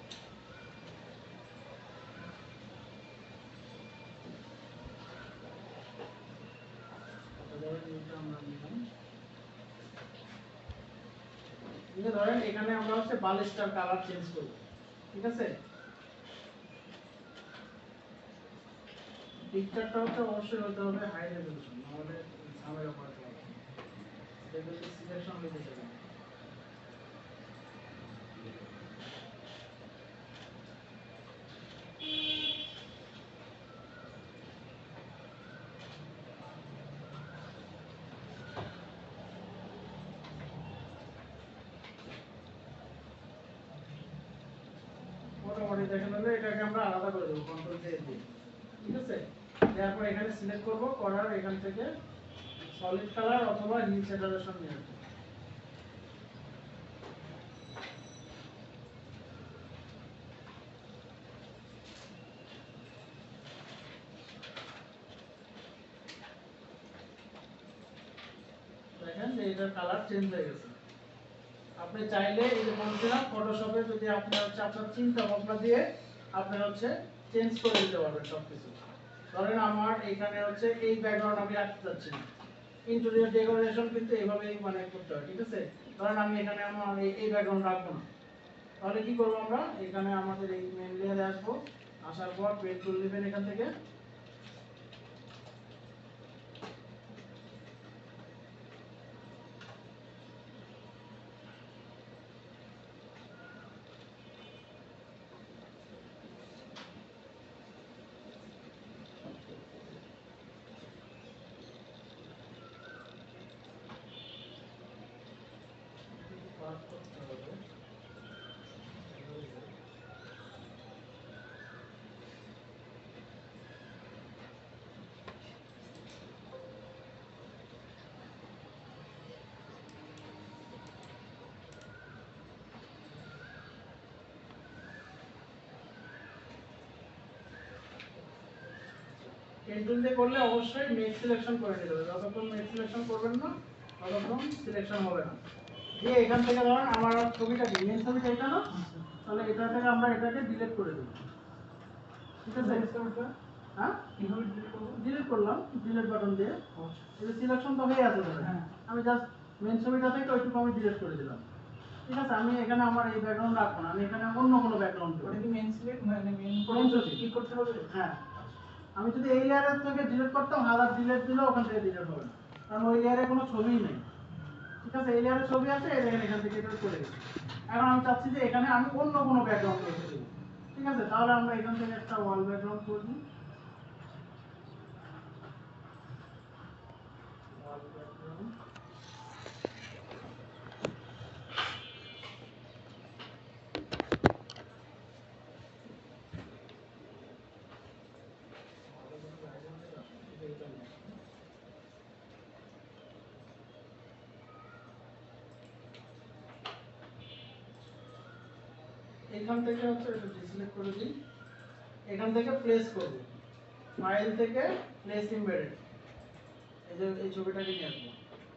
ধরেন এখানে আমরা হচ্ছে বালিশটার কালার চেঞ্জ করব, ঠিক আছে? পিকচারটা হচ্ছে অবশ্যই হতে হবে হাই রেজলিউশন, আমাদের ঝামেলা পড়তে হবে, দেখবেন সিলেকশন হয়ে যাবে। মোটামুটি দেখেন হলে এটাকে আমরা আলাদা করে দেবো কন্ট্রোল জে দিয়ে, ঠিক আছে? তারপর এখানে সিলেক্ট করব, করার এখান থেকে সলিড কালার অথবা হিউ স্যাচুরেশন নিয়ে আসবো। এটার কালার চেঞ্জ হয়ে গেছে। আপনি চাইলে এই যে বলছিলাম ফটোশপে যদি আপনি হচ্ছে আপনার চিন্তা ভাবনা দিয়ে আপনি হচ্ছে চেঞ্জ করে দিতে পারবেন সবকিছু। ধরেন আমার এখানে হচ্ছে এই ব্যাকগ্রাউন্ড আমি রাখতে চাচ্ছি না, ইন্টেরিয়র ডেকোরেশন কিন্তু এইভাবেই মানে করতে হয়, ঠিক আছে? ধরেন আমি এখানে আমার এই ব্যাকগ্রাউন্ড রাখবো না, তাহলে কি করবো আমরা এখানে আমাদের এই মেন লেয়ারে আসবো, আসার পর পেজ টুল নেবেন এখান থেকে, পেন টুল দিয়ে করলে অবশ্যই মেক সিলেকশন করে নিতে হবে, যতক্ষণ মেক সিলেকশন করবেন না ততক্ষণ সিলেকশন হবে না। দিয়ে এখান থেকে ধরেন আমার ছবিটা কি মেন ছবিটা এটা না, তাহলে এটা থেকে আমরা এটাকে ডিলিট করে দেব, ঠিক আছে? হ্যাঁ কিভাবে ডিলিট করব? ডিলিট করলাম ডিলিট বাটন দিয়ে, এটা সিলেকশন তো হয়ে আছে ধরেন, আমি জাস্ট মেন ছবিটা থেকে ওইটুকু আমি ডিলিট করে দিলাম, ঠিক আছে? আমি এখানে আমার এই ব্যাকগ্রাউন্ড রাখবো না, আমি এখানে অন্য কোনো ব্যাকগ্রাউন্ড দেব। ওটা কি মেন সিলেক্ট মানে মেন কি করতে হবে? হ্যাঁ, আমি যদি এই লেয়ারের থেকে ডিলিট করতাম, হাজার ডিলিট দিলে ওখান থেকে ডিলিট হবে না, কারণ ওই লেয়ারে কোনো ছবিই নেই, ঠিক আছে? এই লেয়ারে ছবি আছে, এই দেখেন এখান থেকে এটা চলে গেছে। এখন আমি চাচ্ছি যে এখানে আমি অন্য কোনো ব্যাকগ্রাউন্ড রেখে দেব, ঠিক আছে? তাহলে আমরা এখান থেকে একটা ওয়াল ব্যাকগ্রাউন্ড করে দিই, ওয়াল ব্যাকগ্রাউন্ড। এখান থেকে হচ্ছে এটা ডিসপ্লে করে দিই, এখান থেকে প্লেস করব, ফাইল থেকে প্লেস এমবেডেড, এই যে এই ছবিটাকে নিয়ে আসবো,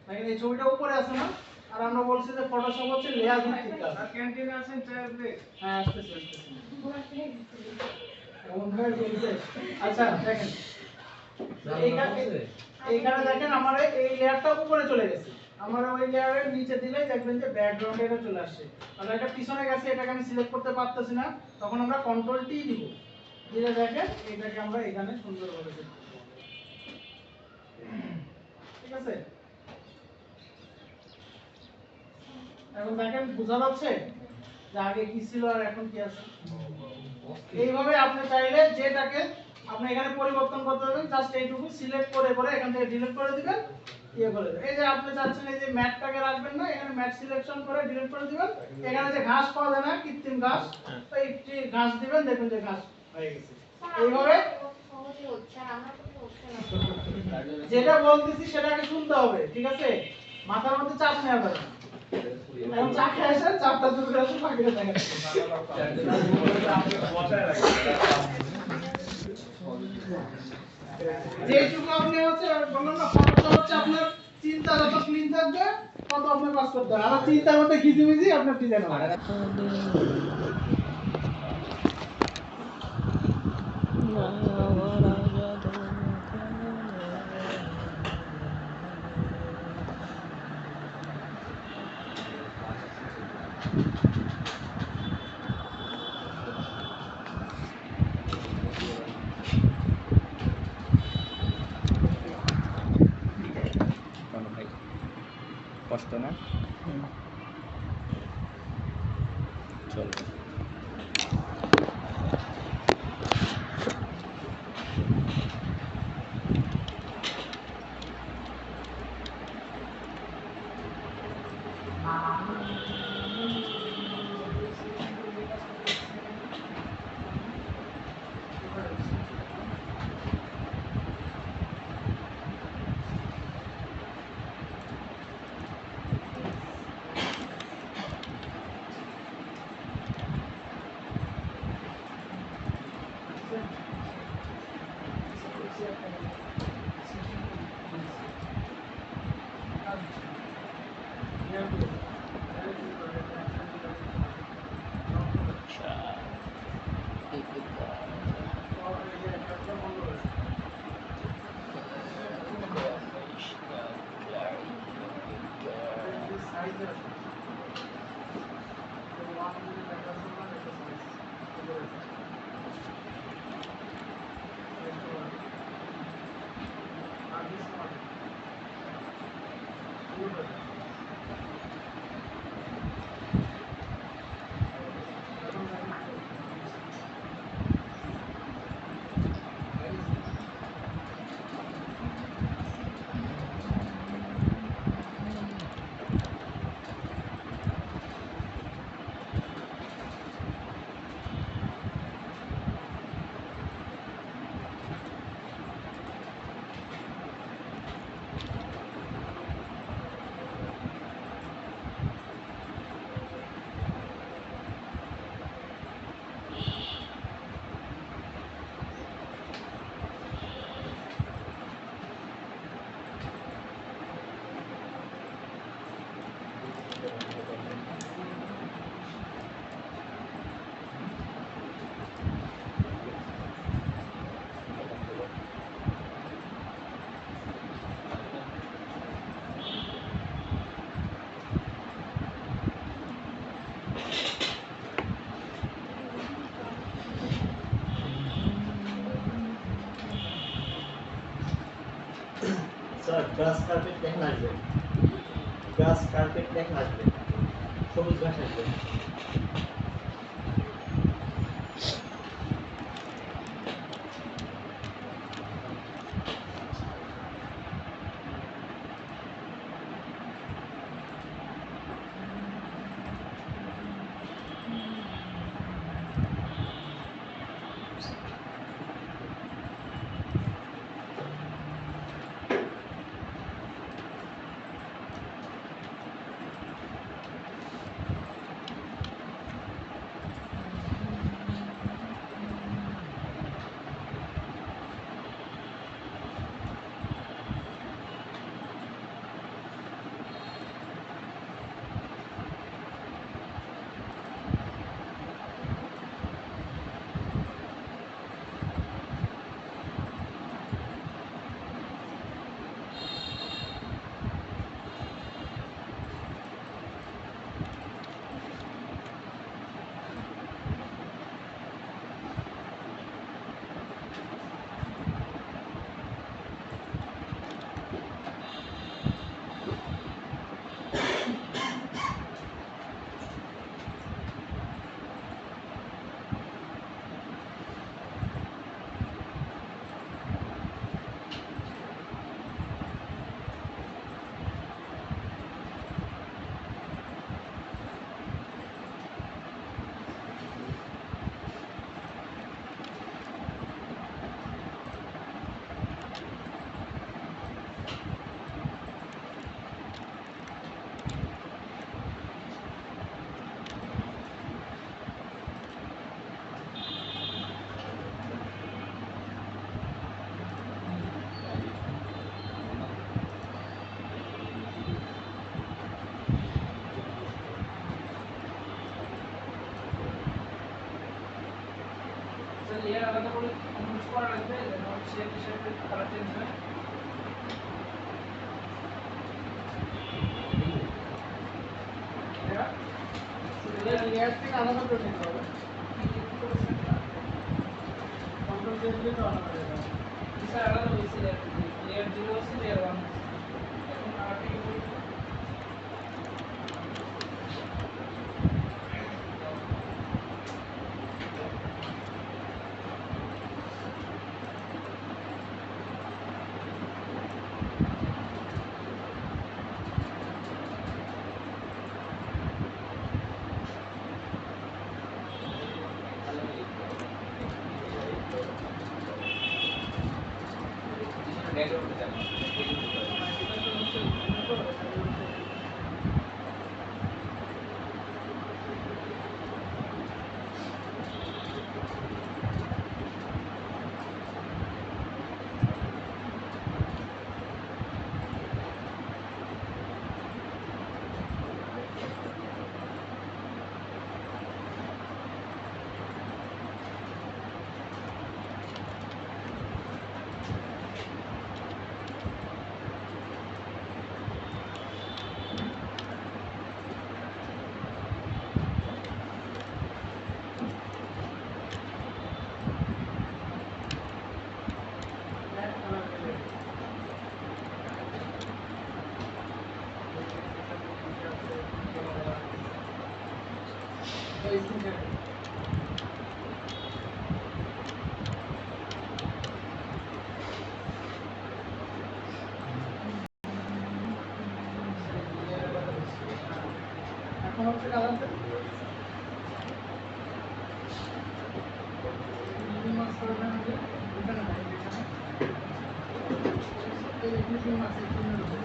দেখেন এই ছবিটা উপরে আছে না, আর আমরা বলছি যে ফটোশপ হচ্ছে লেয়ার ভিত্তিক কাজ। আর ক্যান্টিনে আছেন চায়ের ব্রেক? হ্যাঁ আসতেছি। এমন ভাবে বলছে। আচ্ছা দেখেন এইখানে দেখেন আমার এই লেয়ারটা উপরে চলে গেছে, আমার ওই লেয়ারের নিচে দিলেই দেখবেন যে ব্যাকগ্রাউন্ডে এটা চলে আসছে, আর এটা পিছনে গেছে, এটাকে আমি সিলেক্ট করতে পারতেছি না, তখন আমরা কন্ট্রোল টি দিব, দিলে দেখেন এটাকে আমরা এখানে সুন্দরভাবে সেট করব, ঠিক আছে? এখন দেখেন বোঝা যাচ্ছে যে আগে কি ছিল আর এখন কি আছে। এইভাবে আপনি চাইলে যেটাকে আপনি এখানে পরিবর্তন করতে পারবেন, জাস্ট এইটুকু সিলেক্ট করে করে এখান থেকে ডিলিট করে দিবেন, ইয়ে করে দেবেন। এই যে আপনি চাচ্ছেন এই যে ম্যাটটাকে রাখবেন না, এখানে ম্যাট সিলেকশন করে ডিলিট করে দিবেন, এখানে যে ঘাস পাওয়া যায় না কৃত্রিম ঘাস, তো এই ঘাস দিবেন, দেখবেন যে ঘাস হয়ে গেছে। এইভাবে যেটা বলতেছি সেটাকে শুনতে হবে, ঠিক আছে? মাথার মধ্যে চাপ নেওয়া যাবে না। এখন চা খেয়ে আসেন, চাপটা দূর করে আসেন, বাকিটা দেখেন। যেটুকু আপনি হচ্ছে বললাম না, ফটোটা হচ্ছে আপনার চিন্তা যত ক্লিন থাকবে তত আপনার কাজ করতে হবে, আর চিন্তার মধ্যে খিজিমিজি আপনার ডিজাইন হবে। কষ্ট না চলবে। গ্রাস কার্পেট দেখেন আসবে, গ্রাস কার্পেট দেখেন আসবে, সবুজ ঘাস আসবে। লেয়ার আলাদা করে ইউজ করা লাগবে, যেন হচ্ছে টি-শার্টের কালার চেঞ্জ হয়। লেয়ার থেকে আলাদা করে নিতে হবে, কন্ট্রোল চেঞ্জ দিতে আলাদা করে দেবে। স্যার আলাদা হয়েছে লেয়ার 0 আছে, লেয়ার 1 আছে। এখন কালারটা কি করব? এখন হচ্ছে কালার দেন, মাছ করবেন আগে, এখানে নাই, এখানে এই ফিশিং মাছ এই চিহ্নের উপরে,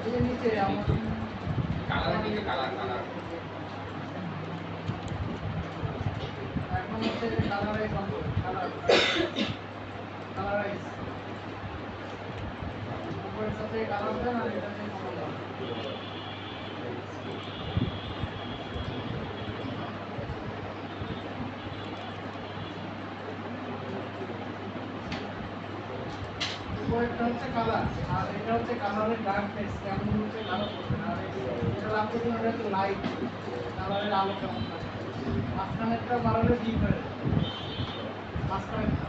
এই যে নিচে আমার কালার দিকে কালার কালার এখন হচ্ছে কালারাইজ অন করবেন, কালারাইজ উপরের সাথে কালার দেন আর এটাতে কমন দেন। উপরেরটা হচ্ছে কালার আর এটা হচ্ছে কালারের ডার্কনেস, কেমন হচ্ছে কালার করবেন, আর এটা লাগছে কিনা এটা হচ্ছে লাইট, কালারের আলো কেমন থাকে, মাঝখানেরটা বাড়ালে ডিপ হয়ে যাবে, মাঝখানেরটা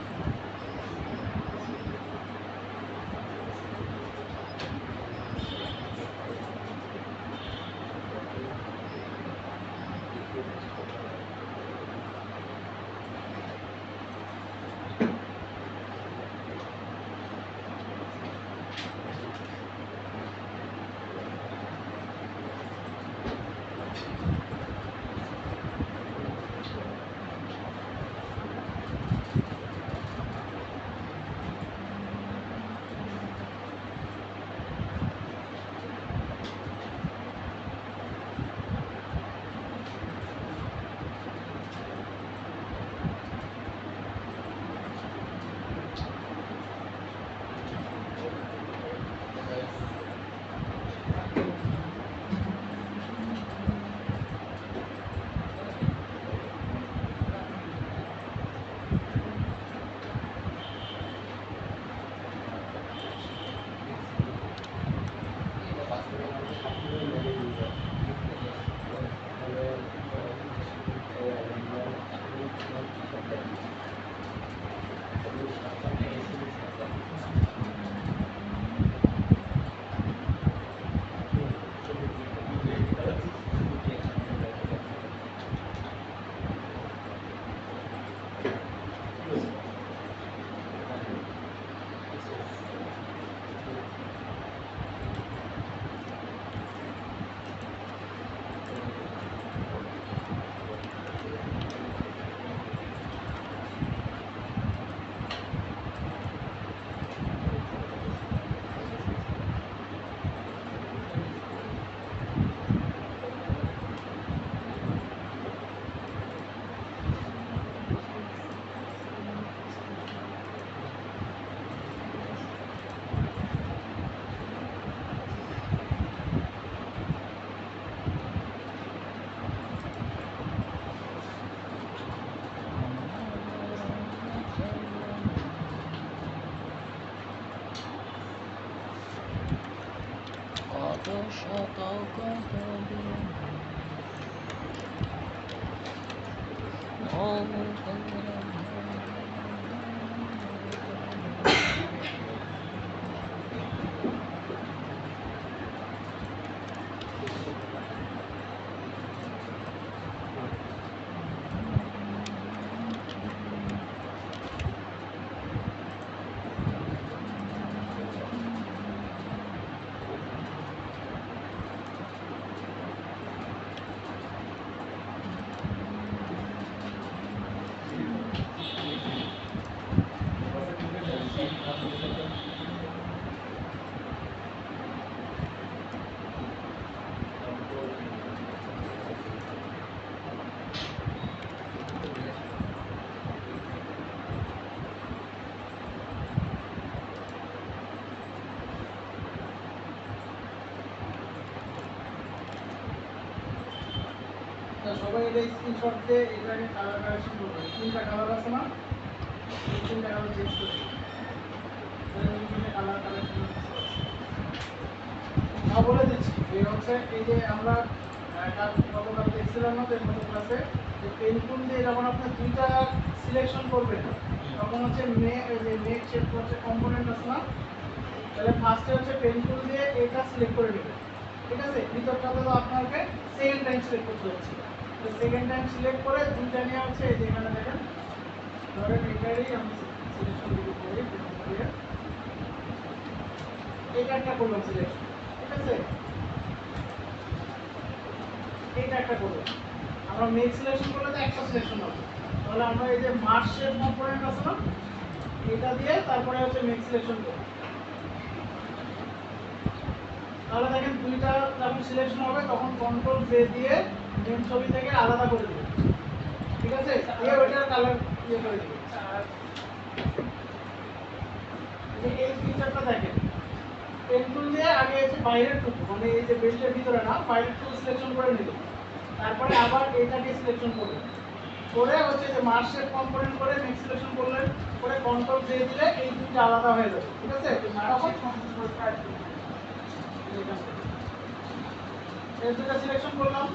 সবাই এটা স্ক্রিনশট দিয়ে এটাকে কালার কারেকশন করবেন। তিনটা কালার আছে না, এই তিনটা কালার চেঞ্জ করে কালার কারেকশন বলে দিচ্ছি। এই হচ্ছে এই যে আমরা গতকাল দেখছিলাম না গত ক্লাসে যে পেন্টুল দিয়ে যখন আপনি দুইটা সিলেকশন করবেন তখন হচ্ছে মেক শেপ হচ্ছে কম্পোনেন্ট আছে না, তাহলে ফার্স্টে হচ্ছে পেন্টুল দিয়ে এটা সিলেক্ট করে নেবেন। ঠিক আছে, ভিতরটাতে তো আপনাকে সেকেন্ড টাইম সিলেক্ট করতে হচ্ছে। তো সেকেন্ড টাইম সিলেক্ট করে দুইটা নিয়ে হচ্ছে এই যে এখানে দেখেন, ধরেন এটারই আমি সিলেকশন দিতে করি, এটা একটা করলাম সিলেকশন। ঠিক আছে, এটা একটা করলাম। আমরা মেক সিলেকশন করলে তো একটা সিলেকশন হবে, তাহলে আমরা এই যে মার্ক শেপ কম্পোনেন্ট আছে না, এটা দিয়ে তারপরে হচ্ছে মেক সিলেকশন করব। তাহলে দেখেন দুইটা যখন সিলেকশন হবে তখন কন্ট্রোল জে দিয়ে মেন ছবি থেকে আলাদা করে দেব। ঠিক আছে, দিয়ে ওইটার কালার ইয়ে করে দেব। এই ফিচারটা দেখেন, পেন্টুল দিয়ে আগে হচ্ছে বাইরের টুকু মানে এই যে বেল্টের ভিতরে না, বাইরের টুকু সিলেকশন করে নিল, তারপরে আবার এইটাকে সিলেকশন করবেন, করে হচ্ছে যে মার্ক শেপ কম্পোনেন্ট করে মেক সিলেকশন করলেন, করে কন্ট্রোল জে দিলে এই দুটো আলাদা হয়ে যাবে। ঠিক আছে, এই দুটো সিলেকশন করলাম,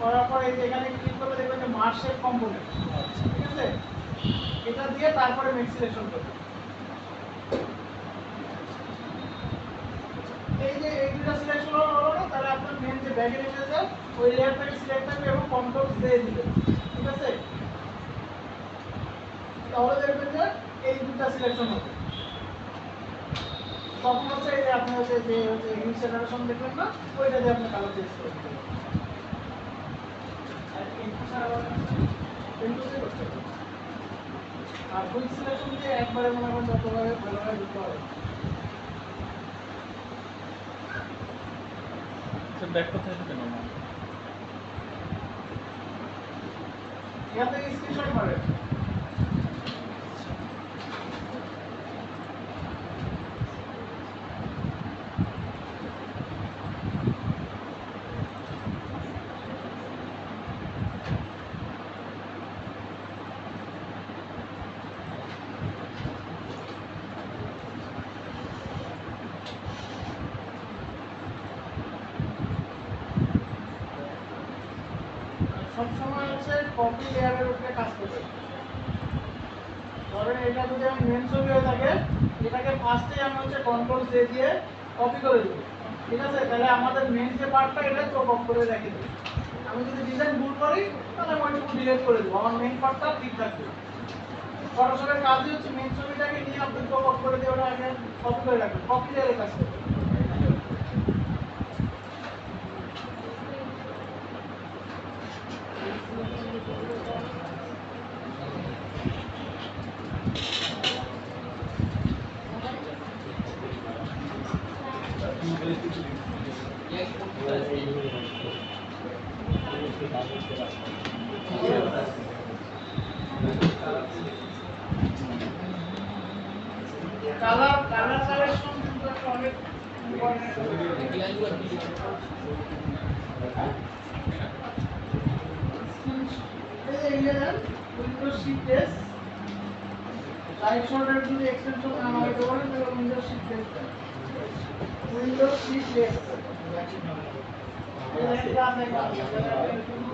করার পর এই যে এখানে ক্লিক করলে দেখবেন যে মার্ক শেপ কম্পোনেন্ট। ঠিক আছে, এটা দিয়ে তারপরে মেক সিলেকশন করবেন। এই যে এই দুটো সিলেকশন হলো না, তাহলে আপনার মেন যে ব্যাগের ইমেজে ওই লেয়ারটাকে সিলেক্ট থাকবে এবং কন্ট্রোল দিয়ে দিবেন। ঠিক আছে, তাহলে দেখবেন যে এই দুটো সিলেকশন হবে। তখন হচ্ছে এই যে আপনি হচ্ছে যে ইউজ জেনারেশন দেখবেন না, ওইটা দিয়ে আপনি কালার চেঞ্জ করে দিবেন। আর কুইক সিলেকশন দিয়ে একবারে মনে করেন যতভাবে ভালোভাবে দিতে হবে। ব্যাক কোথায় থেকে নেব? এখান থেকে স্ক্রিনশট মারেন। সবসময় হচ্ছে কপি লেয়ারের উপরে কাজ করবে। ধরেন এটা যদি আমি মেন ছবি হয়ে থাকে, এটাকে ফার্স্টেই আমি হচ্ছে কন্ট্রোল জে দিয়ে কপি করে দেবো। ঠিক আছে, তাহলে আমাদের মেন যে পার্টটা এটা চোখ অফ করে রেখে দেবো। আমি যদি ডিজাইন ভুল করি তাহলে আমি ওইটুকু ডিলিট করে দেবো, আমার মেন পার্টটা ঠিক থাকবে। ফটোশপের কাজই হচ্ছে মেন ছবিটাকে নিয়ে আপনি চোখ অফ করে দিয়ে ওটা আগে কপি করে রাখবেন, কপি লেয়ারের কাজ করবেন। কালার কালেকশন কিন্তু একটা অনেক উইন্ডোজ শিফট এস লাইট শর্টের যদি এক্সটেনশন না হয় তাহলে Windows shift S, Windows shift S দেখেন ক্লাস একদম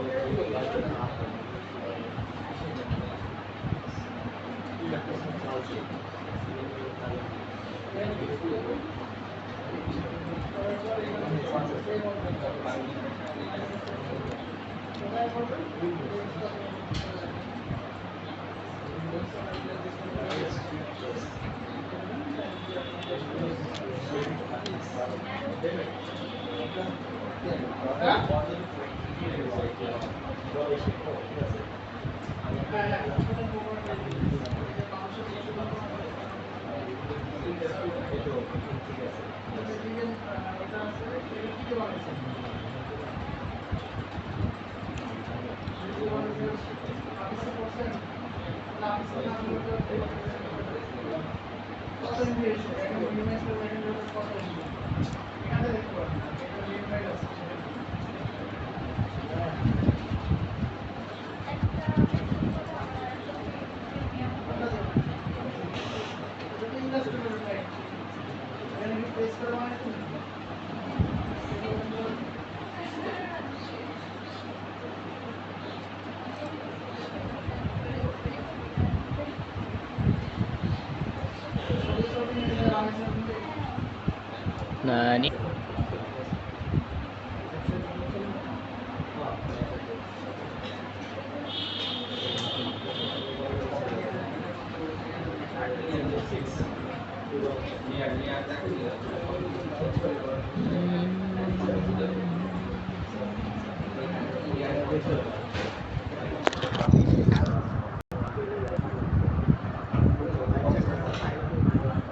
Nani?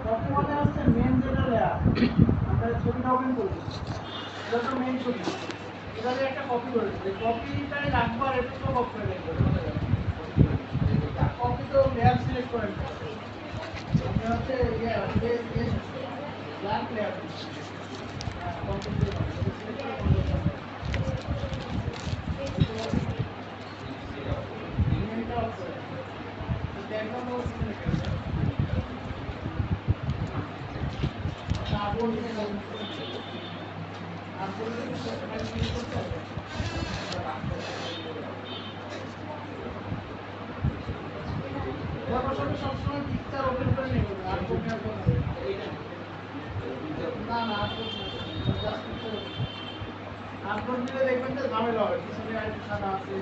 বর্তমানে হচ্ছে মেন যেটা লেয়ার আমরা ছবিটা ওপেন করি এটা তো মেন ছবি এটা দিয়ে একটা কপি করেছি এই কপিটাই রাখবো আর এটা তো কপি করে রাখবো কপি তো লেয়ার সিলেক্ট করে এটা হচ্ছে ব্ল্যাক লেয়ার কপি দিয়ে সিলেক্ট করে মেনটা হচ্ছে দেখো তো সিলেক্ট সবসময় পিকচার ওপেন করে নেব আর কোন না না আপলোড দিলে দেখবেন যে ঝামেলা হবে পিছনে আর সাদা আছে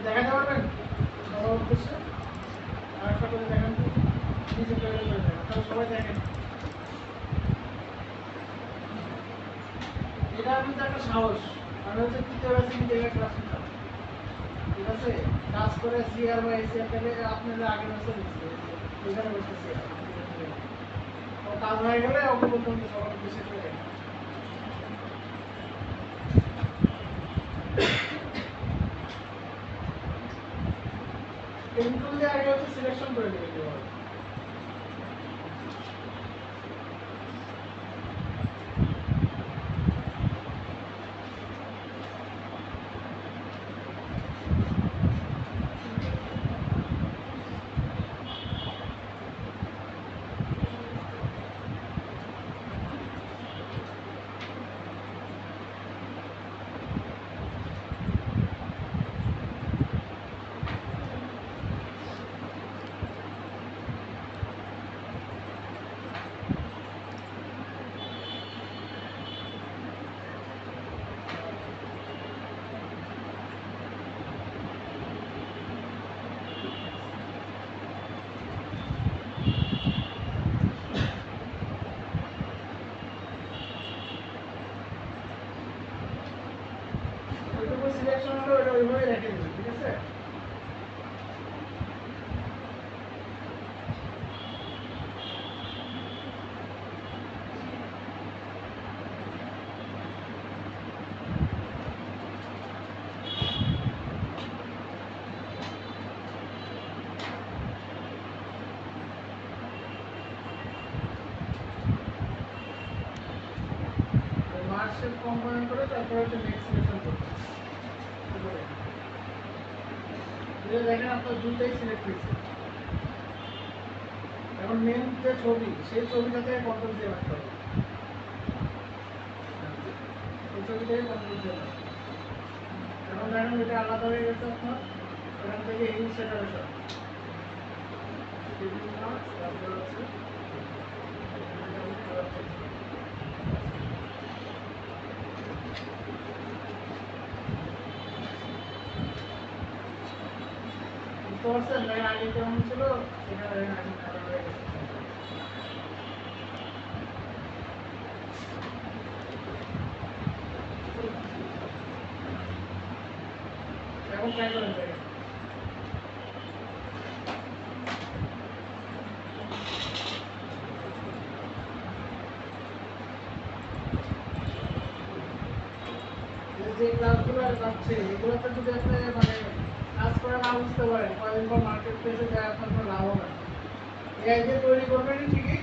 দেখাতে পারবেন সবার উদ্দেশ্যে আর একটা করে দেখেন নিচে করে দেখেন সবাই দেখেন এটা কিন্তু একটা সাহস আমি হচ্ছে তৃতীয় ব্যাচে কিন্তু এটা ক্লাস নিতাম ঠিক আছে কাজ করে সিআর বা এসিআর থেকে আপনাদের আগের বছর নিচ্ছে এখানে বসতেছে তো কাজ হয়ে গেলে অগ্রগতি সবার উদ্দেশ্যে করে দেখেন পেন্টুল দিয়ে আগে হচ্ছে সিলেকশন করে নেবেন এভাবে সিলেকশন হলো এটা ওইভাবে রেখে দিবেন ঠিক আছে তারপর হচ্ছে নেক্সট সিলেকশন করতে হবে। এটা দেখেন আপনার দুইটাই সিলেক্ট হয়েছে। এখন মেন যে ছবি সেই ছবিটাতে কন্ট্রোল দিয়ে রাখতে হবে। এই ছবিটাই কন্ট্রোল দিয়ে রাখতে হবে। এখন দেখেন এটা আলাদা হয়ে গেছে আপনার, এখান থেকে এই সেপারেশন তারপর হচ্ছে বুঝতে পারছেন? দেখেন আগে কেমন ছিল, এখানে দেখেন এখন আলাদা হয়ে গেছে। এখন ট্রাই করেন দেখেন। যে ক্লাসগুলো যাচ্ছে এগুলোতে যদি আপনি মানে কাজ করে না বুঝতে পারেন, কয়েকদিন পর মার্কেট প্লেসে যায় আপনার কোনো লাভ হবে না। এআই দিয়ে তৈরি করবেন ঠিকই,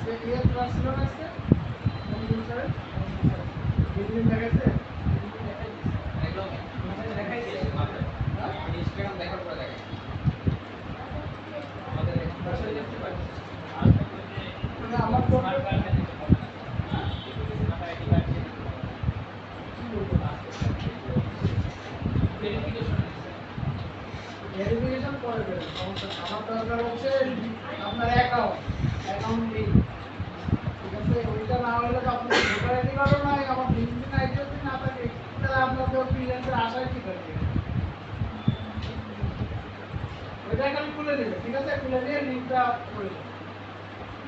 সে ইয়ে ক্লাস ছিল না আজকে কোন দিন স্যার? দিন দেখাইছে? মানে আমার তো ভেরিফিকেশন করে দেবেন, সমস্যা নেই। আমার দরকার হচ্ছে আপনার অ্যাকাউন্ট লিঙ্ক, ঠিক আছে? ওইটা না হলে তো আপনি ভোটার আইডি কার্ডও নাই, আমার লিঙ্কডিন আইডি যদি না থাকে তাহলে আপনার তো ফ্রিল্যান্সের আশাই ঠিক আছে। ওইটা খালি খুলে নেবে, ঠিক আছে? খুলে নিয়ে লিঙ্কটা করে দেবেন।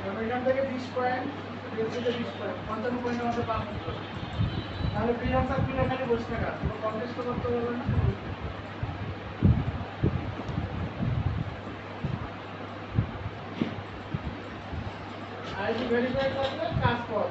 এবং এখান থেকে 20 পয়েন্ট, ফেসবুকে 20 পয়েন্ট, 55 পয়েন্টের মধ্যে পাস করতে হবে। তাহলে ফ্রিল্যান্সার খুলে খালি বসে থাকা, কোনো কন্টেস্ট করতে পারবেন না। আইডি ভেরিফাই করলে কাজ করে।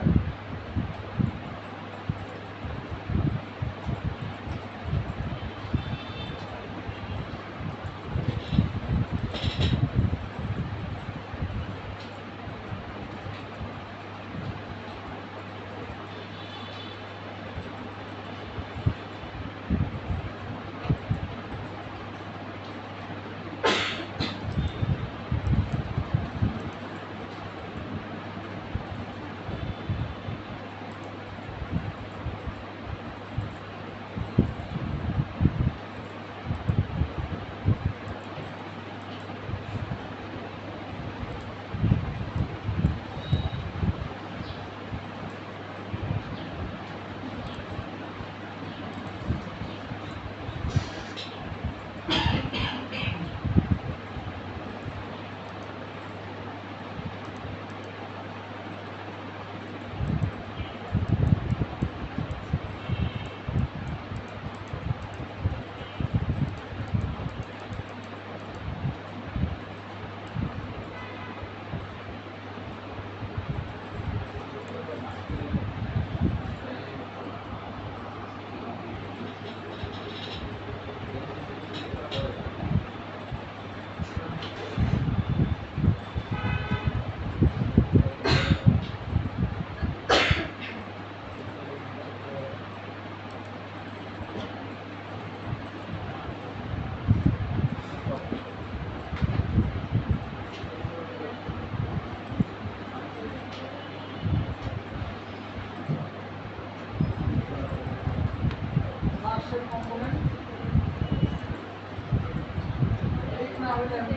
আমি তো এমনি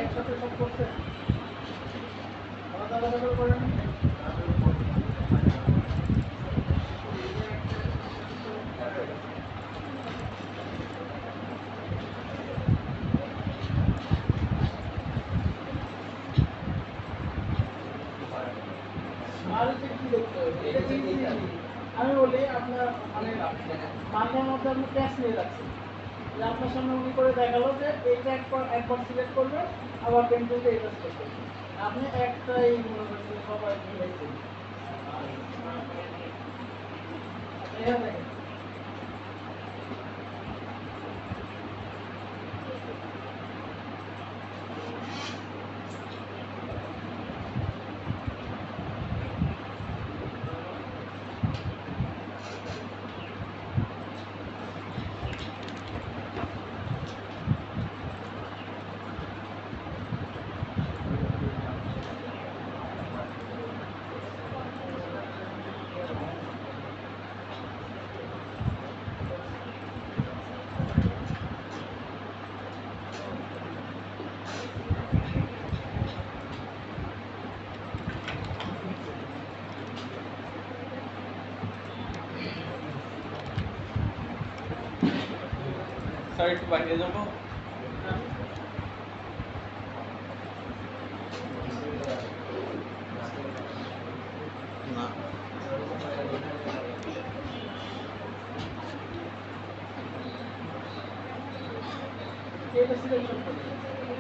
একসাথে সব করছে আলাদা আলাদা করে করেন আর হচ্ছে কি দেখতে হবে এটা কিন্তু আমি বলি আপনার মানে মাথার মধ্যে আপনি ক্যাশ নিয়ে রাখছেন যে আপনার সামনে উনি করে দেখালো যে এইটা একবার সিলেক্ট করবেন আবার পেন্সিলটা এটা সিলেক্ট করবেন আপনি একটাই মনে করছেন সবাই মিলাইছেন এটা দেখেন স্যার একটু বাইরে যাবো না এটা সিলেকশন করবেন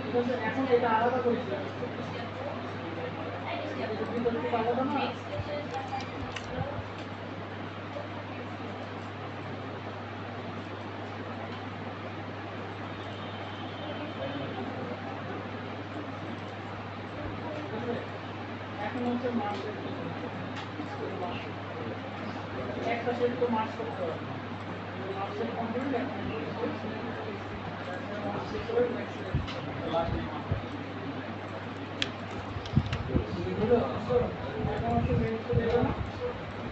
ঠিক আছে এখন এটা আলাদা করে সিলেক্ট করবেন এটা কিন্তু আলাদা না এখন হচ্ছে মার্কেট একটা সেট তো মার্চ করতে হবে মার্চের কমপ্লিট এখন হচ্ছে মেন করে দেবো না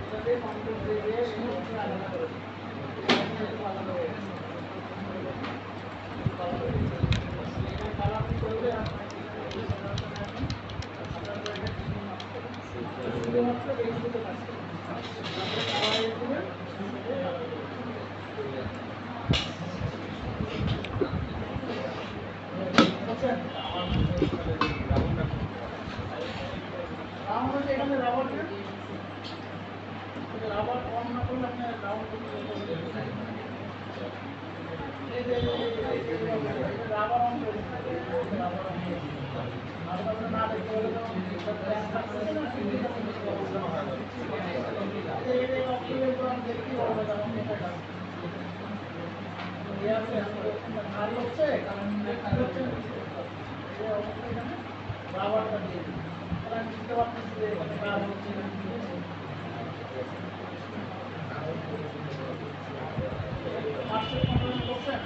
এটাতে কন্ট্রোল দিয়ে আলাদা করে আলাদা হয়ে গেছে কালার করলে আপনার শুধুমাত্র এই দুটো কাজ করবেন আমাদের এখানে রাবার রাবার অন না করলে আপনার রাউন্ড রাবার অন করে রাবার অন না দেখতে হলে ভারী হচ্ছে কারণ রাবারটা দিয়ে দিই তাহলে আমি বুঝতে পারতেছি যে ভালো হচ্ছে মার্চের কন্ট্রোল করছেন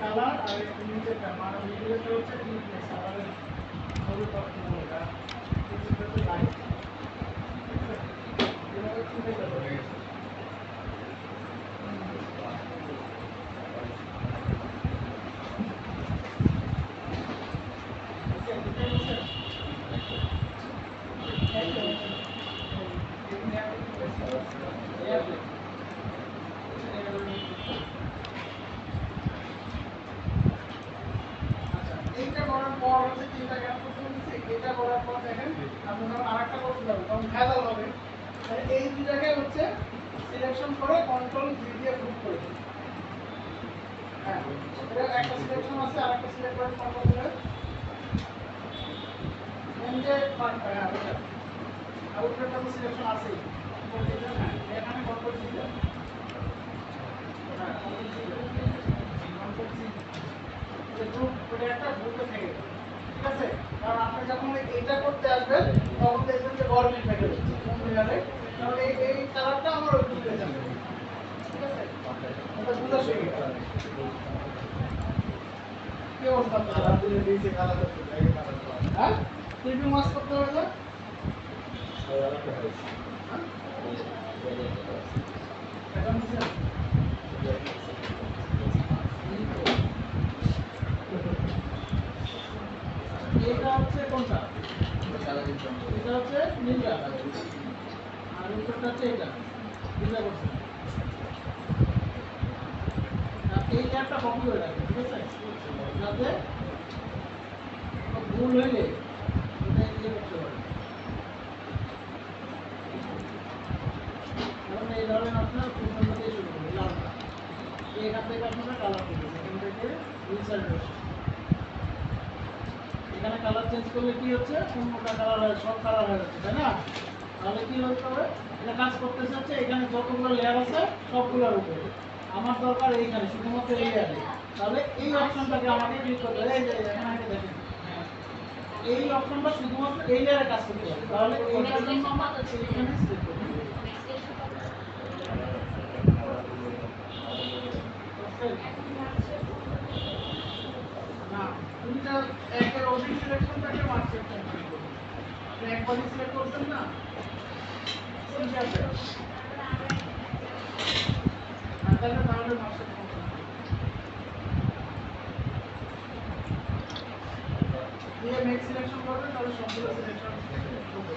কালার আর নিচেরটা মানে মিডিলটা হচ্ছে ডিপনেস আর সরু করতে হবে এটা হচ্ছে লাইট এভাবে ছুটে যাবে এটা করার পর দেখেন আপনি যখন আরেকটা করতে যাবেন তখন ভেজাল হবে। তাহলে এই দুই জায়গায় হচ্ছে সিলেকশন করে কন্ট্রোল জি দিয়ে গ্রুপ করে দিন। হ্যাঁ, এটা একটা সিলেকশন আছে, আরেকটা সিলেক্ট করে কন্ট্রোল করে এন্ডে পার্টটা হ্যাঁ ওটা আউটপুটটা তো সিলেকশন আছে এখানে কন্ট্রোল জি দেন। হ্যাঁ কন্ট্রোল জি দেন, কন্ট্রোল জি গ্রুপ ওটা একটা গ্রুপে থেকে গেল। ঠিক আছে, কারণ আপনি যখন এইটা করতে আসবেন তখন দেখবেন যে গরমিল ফেটে যাচ্ছে কোন জায়গায়, তাহলে এই কালারটা আমার ওই গ্রুপে যাবে। ঠিক আছে, এটা বুঝা শিখে গেল। কি অবস্থা আপনার? হ্যাঁ টিভি মাস করতে হবে না? হ্যাঁ? এটা বুঝছেন? এইটা হচ্ছে কোনটা? এটা হচ্ছে নীলটা আর উপরটা হচ্ছে এটা নীলা করছে। এই ল্যাবটা কপি করে রাখবেন, ঠিক আছে, যাতে ভুল হইলে এটা ইয়ে করতে পারে। কারণ এই ধরনের আপনার প্রথম থেকে শুরু করবে লালটা, এখান থেকে আপনারা কালার করবেন, এখান থেকে রিসার্চ আসে। এখানে কালার চেঞ্জ করলে কি হচ্ছে, অন্যটা কালার হয়, সব কালার হয়ে যাচ্ছে, তাই না? তাহলে কি হতে হবে, এটা কাজ করতেছে হচ্ছে এখানে যতগুলো লেয়ার আছে সবগুলোর উপরে। আমার দরকার এইখানে শুধুমাত্র এই লেয়ারে, তাহলে এই অপশনটাকে আমাকে ক্লিক করতে হবে। এই যে এখানে একটা দেখেন, এই অপশনটা শুধুমাত্র এই লেয়ারে কাজ করতে হবে, তাহলে এইটার জন্য আমার এইখানে সিলেক্ট করতে হবে। না, তুমি যা একের অধিক সিলেকশনটাকে মার্কস কমপ্লিট করবে। আপনি একবারই সিলেক্ট করছেন না, ঠিক আছে, তাহলে মার্কস কমপ্লিট দিয়ে নেক্সট সিলেকশন করবেন, তাহলে সবগুলো সিলেকশন হবে।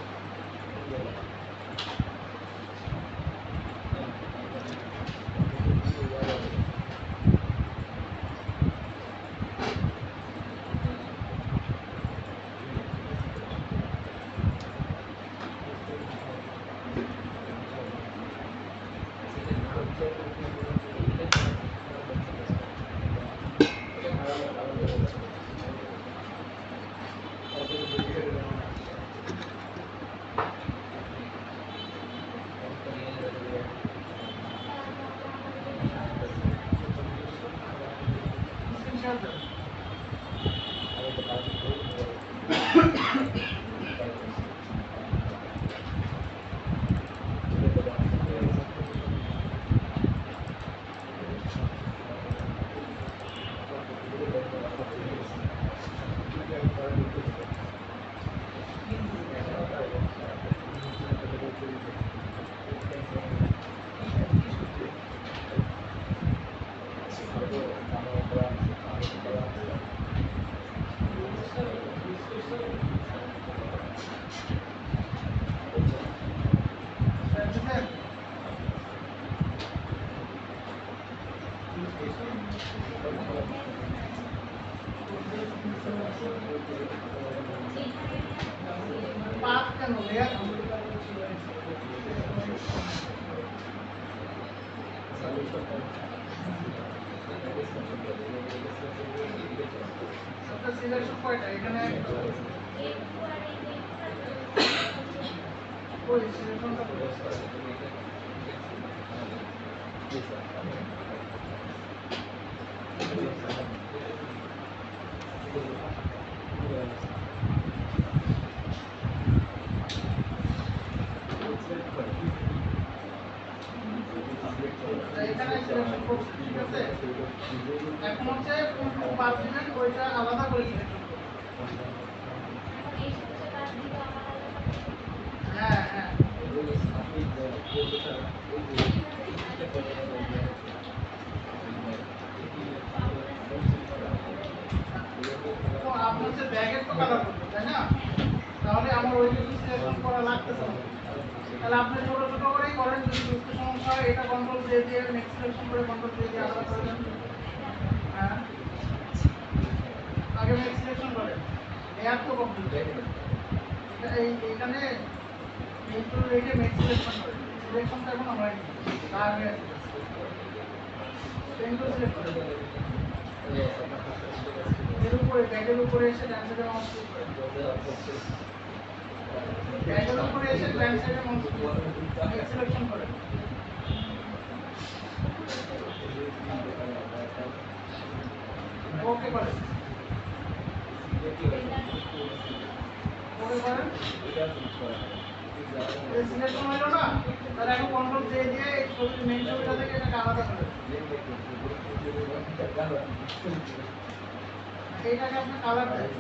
পাঁচ কেন লেয়ার সিলেকশন কয়টা এখানে ওই সিলেকশনটা করো। এখানে সিলেকশন করছি, ঠিক আছে, এখন হচ্ছে কোন পাঁচ দিবেন ওইটা আলাদা করে সিলেকশন করুন। হ্যাঁ হ্যাঁ তো আপনি হচ্ছে ব্যাগের তো কালার করবেন, তাই না? তাহলে আমার ওই কিছু সিলেকশন করা লাগতেছে না। তাহলে আপনি ছোট ছোট করেই করেন, যদি বুঝতে সমস্যা হয় এটা কন্ট্রোল দিয়ে নেক্সট সিলেকশন করে কন্ট্রোল দিয়ে আলাদা করে দেন। হ্যাঁ আগে নেক্সট সিলেকশন করেন, লেয়ার তো কমপ্লিট। এইখানে মেট্রো রেখে মেট সিলেকশন করে সিলেকশনটা এখনো হয়নি তার আগে পেন্টু সিলেক্ট করে এর উপরে ব্যাগের উপরে এসে ডান সাইডে মাউস ক্লিক করে ব্যাগের উপরে এসে ডান সাইডে মাউস ক্লিক করে মেট সিলেকশন করে ওকে করেন ওকে করেন সিলেকশন হলো না তাহলে এখন কন্ট্রোল দিয়ে দিয়ে এই ছবি মেইন ছবিটা থেকে এটাকে আলাদা করে এইটাকে আপনি কালার দেন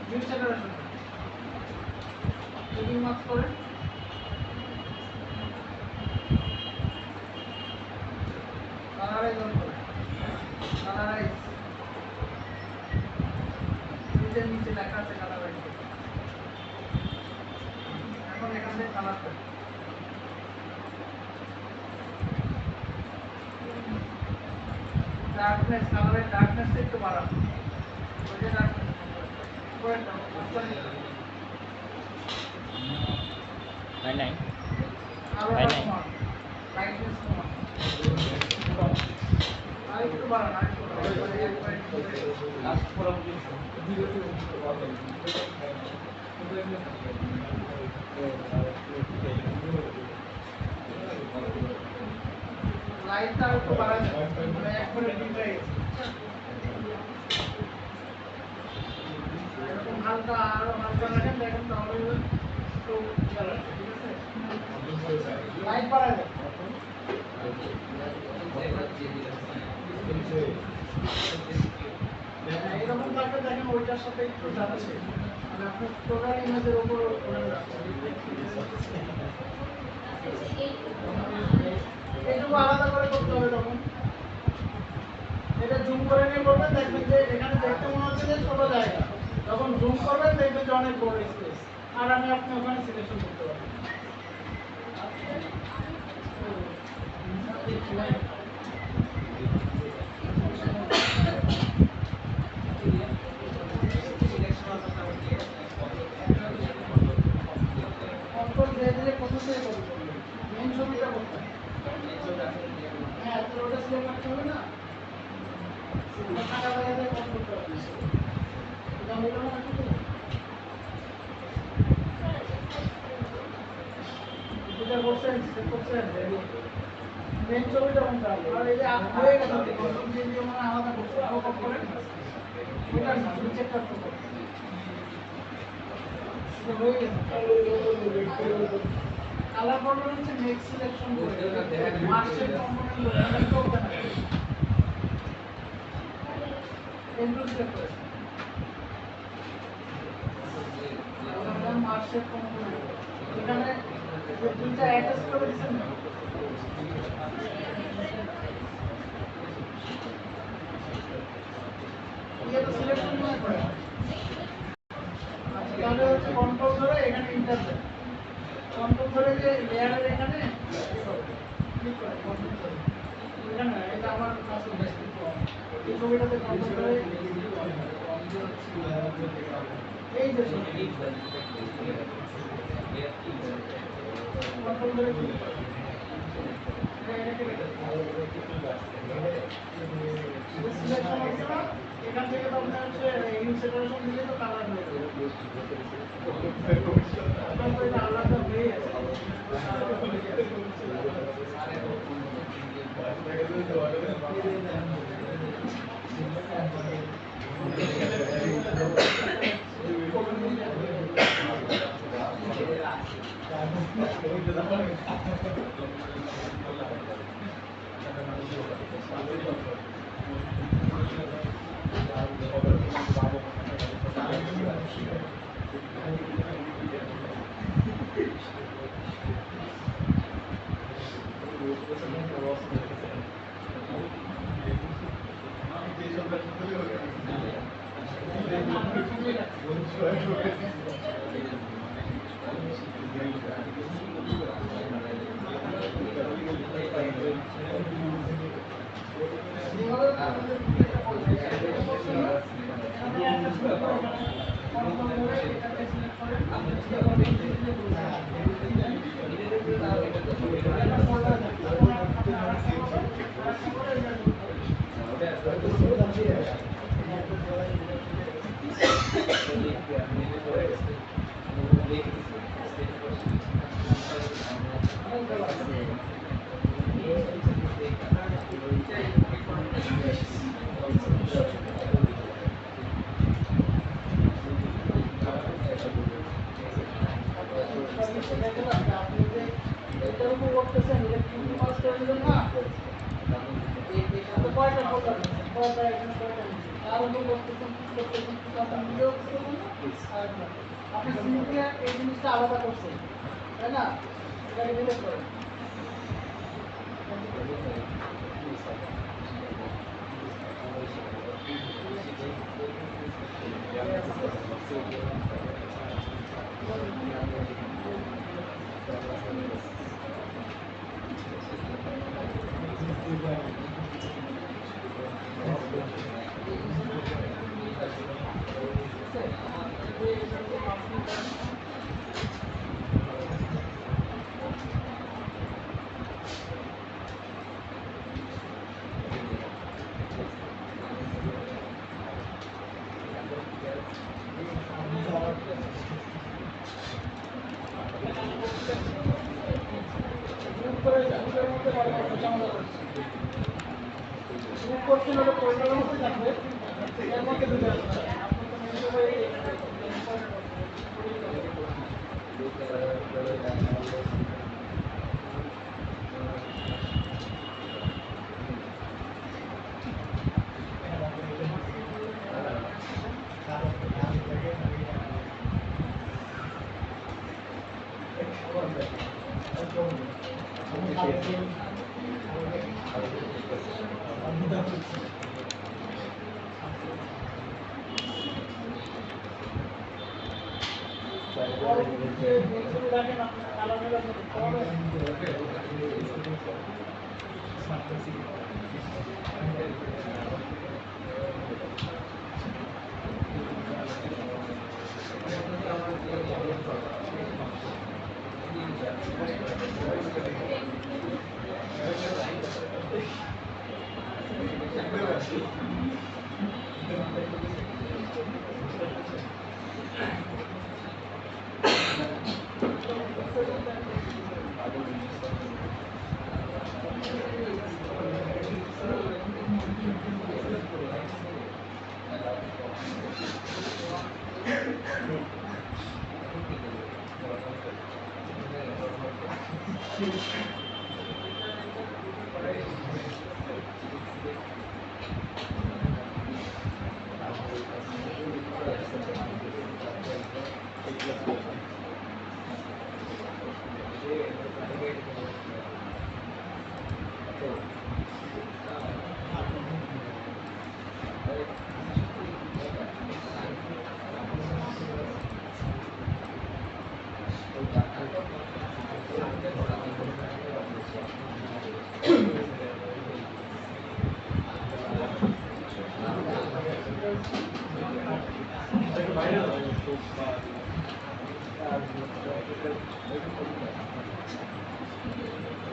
ভিউ সেপারেশন লিভিং মার্কস করেন কালারাইজ অন করেন কালারাইজ নিচে লেখা আছে কালারাইজ এখন এখান থেকে কালার করেন ডার্কনেস কালারের ডার্কনেসটা একটু বাড়ান ওই যে ডার্কনেস করে দাও হয় নাই আরো হয় নাই। কমান ব্রাইটনেস কমান আর একটু বাড়ান আর একটু লাইটটা আর একটু বাড়ান মানে একবারে ডিপ হয়ে গেছে এরকম হালকা আরো হালকা রাখেন দেখেন তাহলে একটু ভালো লাগবে, ঠিক আছে লাইট বাড়ায় দেন এরকম থাকলে দেখেন ওইটার সাথে একটু যাচ্ছে মানে আপনার টোটাল ইমেজের উপর এইটুকু আলাদা করে করতে হবে তখন এটা জুম করে নিয়ে করবেন দেখবেন যে এখানে দেখতে মনে হচ্ছে যে ছোট জায়গা যখন জুম করবেন দেখবেন যে অনেক বড় স্পেস আর আমি আপনি ওখানে সিলেকশন করতে পারবেন কন্ট্রোল ধীরে ধীরে কোথা থেকে করতে হবে মেন ছবিটা করতে হবে হ্যাঁ তো ওটা সিলেক্ট করতে হবে না থাকা জায়গাতে কন্ট্রোল করতে হবে এটা হলো না এটা করছেন সেট করছেন মেন ছবিটা কোনটা আর এই যে হয়ে গেছে কন্ট্রোল দিয়ে দিয়ে মানে আলাদা করতে আরো কম করেন এটা না চেক করতে হবে কালার বর্ডার হচ্ছে নেক্সট সিলেকশন করে মার্কশেট কম্পোনেন্ট করতে হবে এন্ট্রি সিলেক্ট করে আমরা মার্কশেট কম্পোনেন্ট এখানে যে দুইটা অ্যাটাচ করে দিবেন না এটা সিলেকশন করে তাহলে হচ্ছে কন্ট্রোল ধরে এখানে ইন্টার দেন কন্ট্রোল ধরে যে লেয়ারের এখানে ক্লিক করে কন্ট্রোল ধরে এখানে এটা আমার কাছে এই ছবিটাতে কন্ট্রোল ধরে এই যে কন্ট্রোল ধরে ক্লিক করে সিলেকশন হচ্ছে না এখান থেকে তো আপনার হচ্ছে ইউ সেপারেশন দিলে তো কালার হয়ে যাবে তারপরে এটা আলাদা হয়ে আছে আপনি সিম্পলি এই জিনিসটা আলাদা করছেন, তাই না? এটাকে ডিলিট করেন।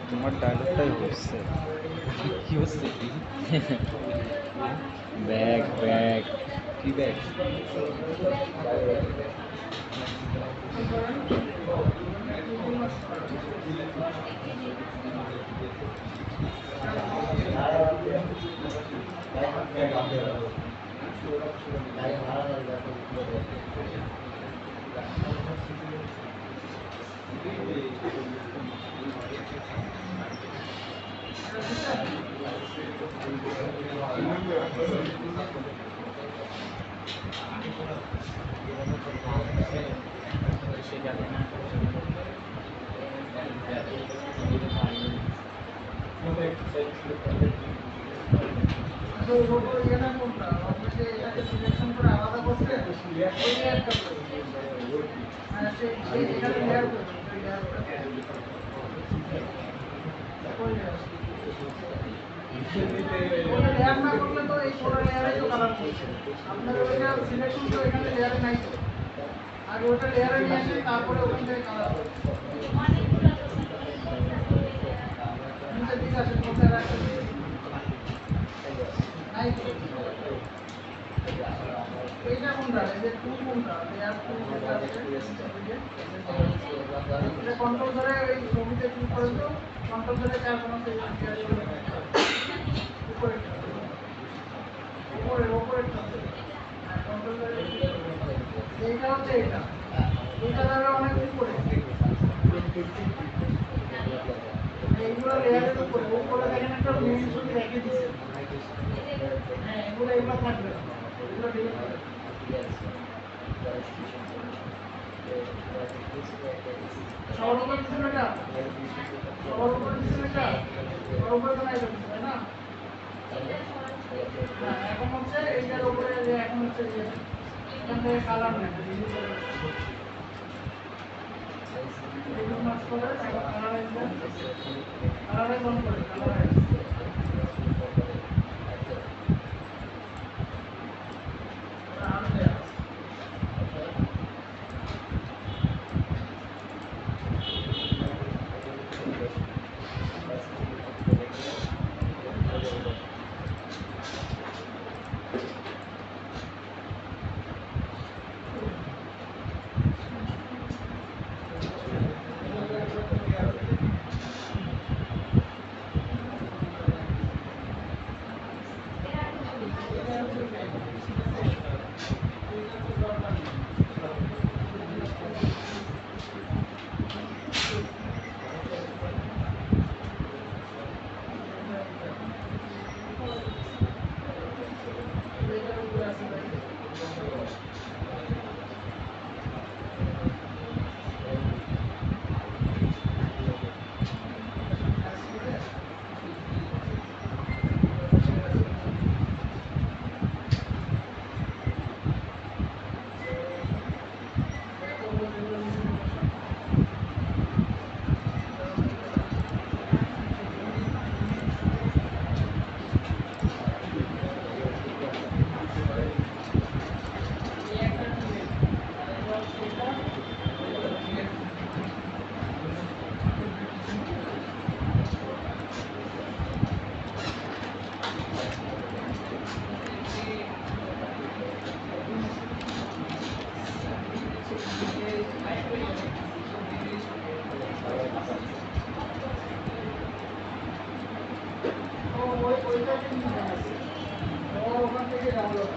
তোমার ডায়লগটাই হচ্ছে কি হচ্ছে কি ব্যাগ ব্যাগ কি ব্যাগ আগে ওটা লেয়ারে নিয়ে আসেন, তারপরে ওখান থেকে কালার হবে। নিচের দিকে আসেন, কোথায় রাখছেন? নাই তো। এইটা কোনটা? এই যে টু কোনটা? লেয়ার টু যেটা আছে, এটা কন্ট্রোল ধরে ওই ছবিতে ক্লিক করেন তো, কন্ট্রোল ধরে চার কোনো উপরে উপরে উপরে কন্ট্রোল ধরে এইটা হচ্ছে এটা, এইটা ধরে অনেক উপরে, এইগুলো লেয়ারের উপরে উপরে দেখেন একটা মেইন ছবি রেখে দিচ্ছে। হ্যাঁ, এগুলো থাকবে না, এগুলো ডিলিট করে সবার উপরে দিচ্ছেন এটা, সবার উপরে দিচ্ছেন এটা, সবার উপরে তো নাই দিচ্ছেন, তাই না? হ্যাঁ, এখন হচ্ছে এইটার উপরে যে এখন হচ্ছে যে এখান থেকে কালার নেই, এগুলো মাস করে এখন কালারাইজ দেন, কালারাইজ অন করে কালারাইজ আর দেয়া ওইটাকে নিয়ে আসে, ওখান থেকে ডাউনলোড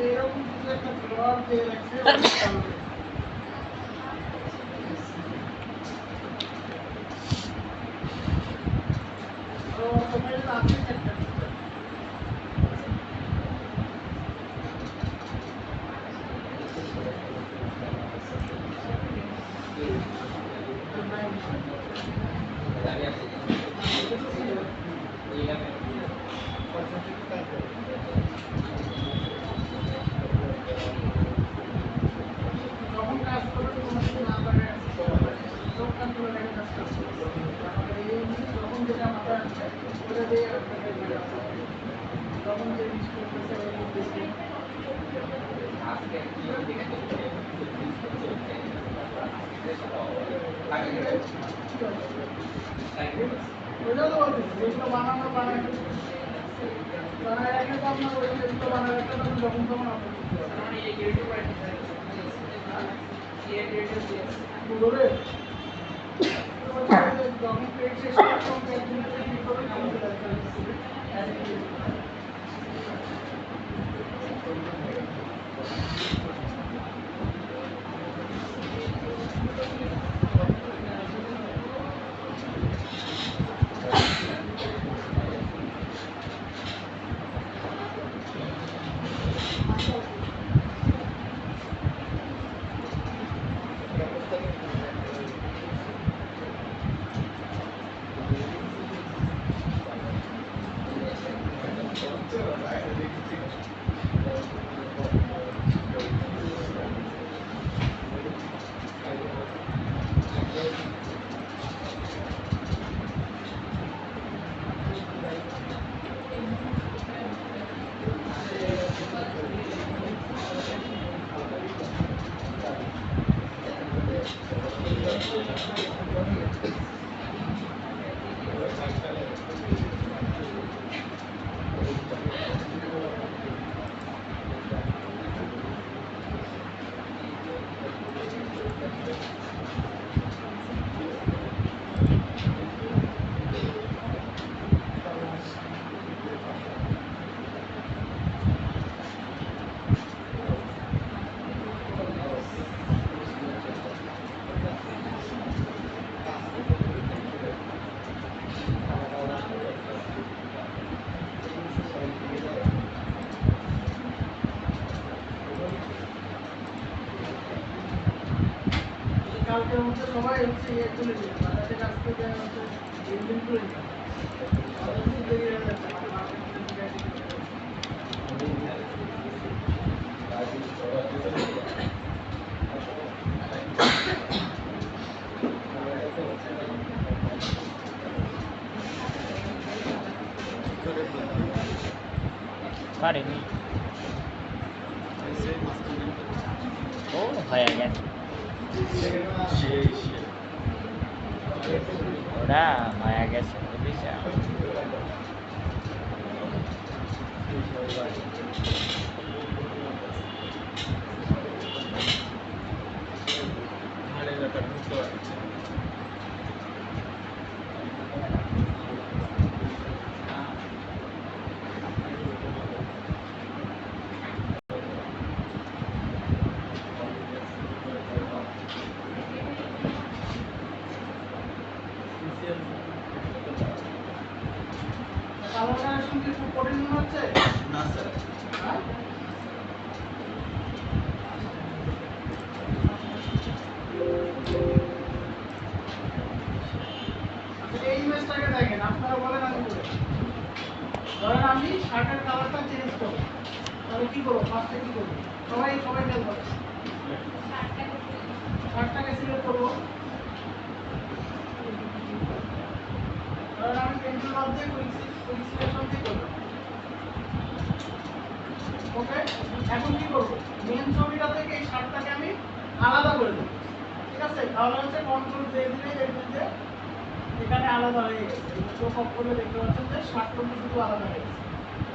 এরকম কিছু একটা ফ্লোর দিয়ে রাখছে, যখন কাজ করবে কোনো কিছু না পারে সব কাজগুলো রেখে কাজ করছে, এই যখন যেটা মাথায় আসছে ওটা দিয়ে আপনাকে যখন যে জিনিস করতেছে ওইটা তো বলতেছি, যেগুলো বানানো বানায় রাখলে তো আপনার ওই যেগুলো বানায় রাখলে তখন যখন তখন আপলোড করতে পারবেন। যখন পেজ শেষ হবে তখন পেজ দিলে ক্লিক করবেন তখন চলে আসবে কালকের মধ্যে সবাই হচ্ছে ইয়ে তুলে দিবে বাজারে কাজ থেকে হচ্ছে ইঞ্জিন তুলে দিবে আমাদের খুব দেরি হয়ে যাচ্ছে আমার মার্কেটিং থেকে পারিনি ও হয়ে গেছে ওরা হয়ে গেছে বুঝিস ঘাড়ের ব্যাপার বুঝতে পারছি কালার কালেকশন কি খুব কঠিন মনে হচ্ছে না স্যার হ্যাঁ এই ইমেজটাকে দেখেন আপনারা বলেন আমি বলি ধরেন আমি শার্টের কালারটা চেঞ্জ করব তাহলে কি করব ফার্স্টে কি করব সবাই সবাই খেয়াল করো শার্টটাকে সিলেক্ট করব ধরেন আমি পেন্সিল রড দিয়ে কুইক সিলেকশন দিয়ে করব ওকে এখন কি করব মেন ছবিটা থেকে এই শার্টটাকে আমি আলাদা করে দেব ঠিক আছে তাহলে হচ্ছে কন্ট্রোল দিয়ে দিলে দেখবেন যে এখানে আলাদা হয়ে গেছে চোখ অফ করে দেখতে পাচ্ছেন যে শার্টটা শুধু আলাদা হয়ে গেছে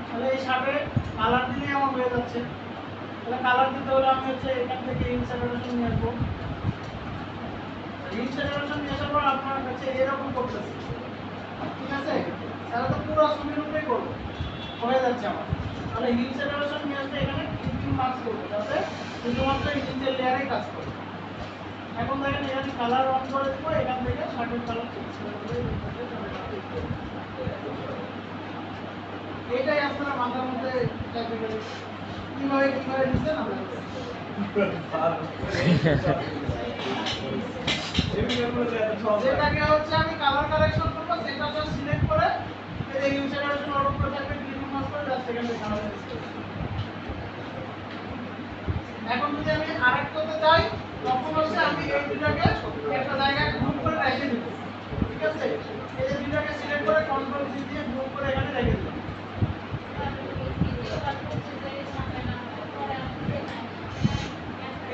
তাহলে এই শার্টের কালার দিলেই আমার হয়ে যাচ্ছে তাহলে কালার দিতে হলে আমি হচ্ছে এখান থেকে ইনস্যাচুরেশন নিয়ে আসবো ইনস্যাচুরেশন নিয়ে আসার পর আপনার কাছে এরকম করতেছে ঠিক আছে তাহলে তো পুরো ছবির উপরেই করবো হয়ে যাচ্ছে আমার তাহলে ইনস্যাচুরেশন নিয়ে আসলে এখানে ক্লিপিং মার্কস করবো যাতে শুধুমাত্র এই নিচের লেয়ারে কাজ করে এখন দেখেন এখানে কালার অন করে দেবো এখান থেকে শার্টের কালার চেঞ্জ করে দেবো এটাই আপনারা মাথার মধ্যে কিভাবে কিভাবে দিচ্ছেন আমরা যেটাকে হচ্ছে আমি কালার কালেকশন করবো সেটা জাস্ট সিলেক্ট করে এই ইনস্যাচুরেশন অন করে থাকবে ক্লিপিং মার্কস করে জাস্ট সেখান থেকে কালার এখন যদি আমি আরেকটাতে যাই তখন হচ্ছে আমি এই দুটাকে একটা জায়গায় গ্রুপ করে রেখে দিব ঠিক আছে এই যে দুটাকে সিলেক্ট করে কন্ট্রোল সি দিয়ে গ্রুপ করে এখানে রেখে দিব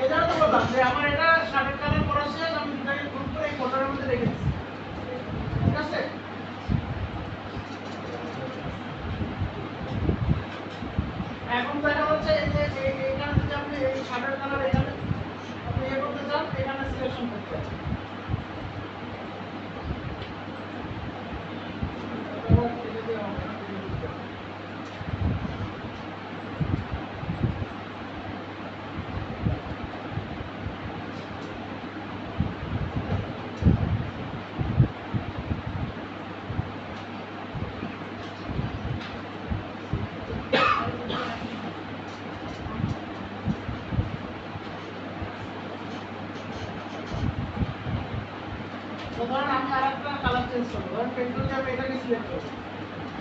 এটা তো বললাম যে আমার এটা শার্টের কালার করা শেষ আমি দুটাকে গ্রুপ করে এই ফোল্ডারের মধ্যে রেখে দিচ্ছি ঠিক আছে এখন দেখা হচ্ছে এই যে এখানে যদি আপনি এই শার্টের কালার এখানে আপনি ইয়ে করতে চান এখানে সিলেকশন করতে হবে চেঞ্জ করবো। ধরেন পেট্রোলকে আমি এটাকে সিলেক্ট করবো,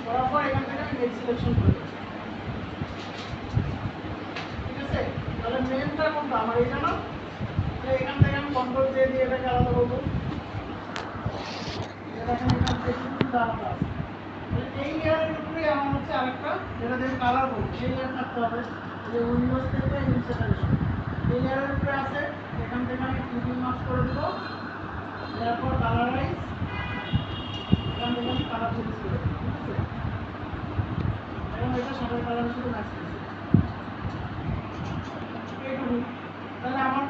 করার পর এখান থেকে আমি নেক্সট সিলেকশন করে দেবো। ঠিক আছে, তাহলে মেনটা কোনটা আমার এটা না, এখান থেকে আমি কন্ট্রোল দিয়ে এটাকে আলাদা করবো। এই লেয়ারের উপরে আমার হচ্ছে আরেকটা যেটা দিয়ে কালার করবো, সেই লেয়ার থাকতে হবে। যে উইন্ডোজ থেকে ইনস্টলেশন এই লেয়ারের উপরে আছে, এখান থেকে আমি ক্লিপিং মাস্ক করে দেবো। এরপর কালারাইজ, এখান থেকে আমি কালার চেঞ্জ করে দেবো। ঠিক আছে, এবং এটা সাদার কালারের সাথে ম্যাচ করছে এইটুকু। তাহলে আমার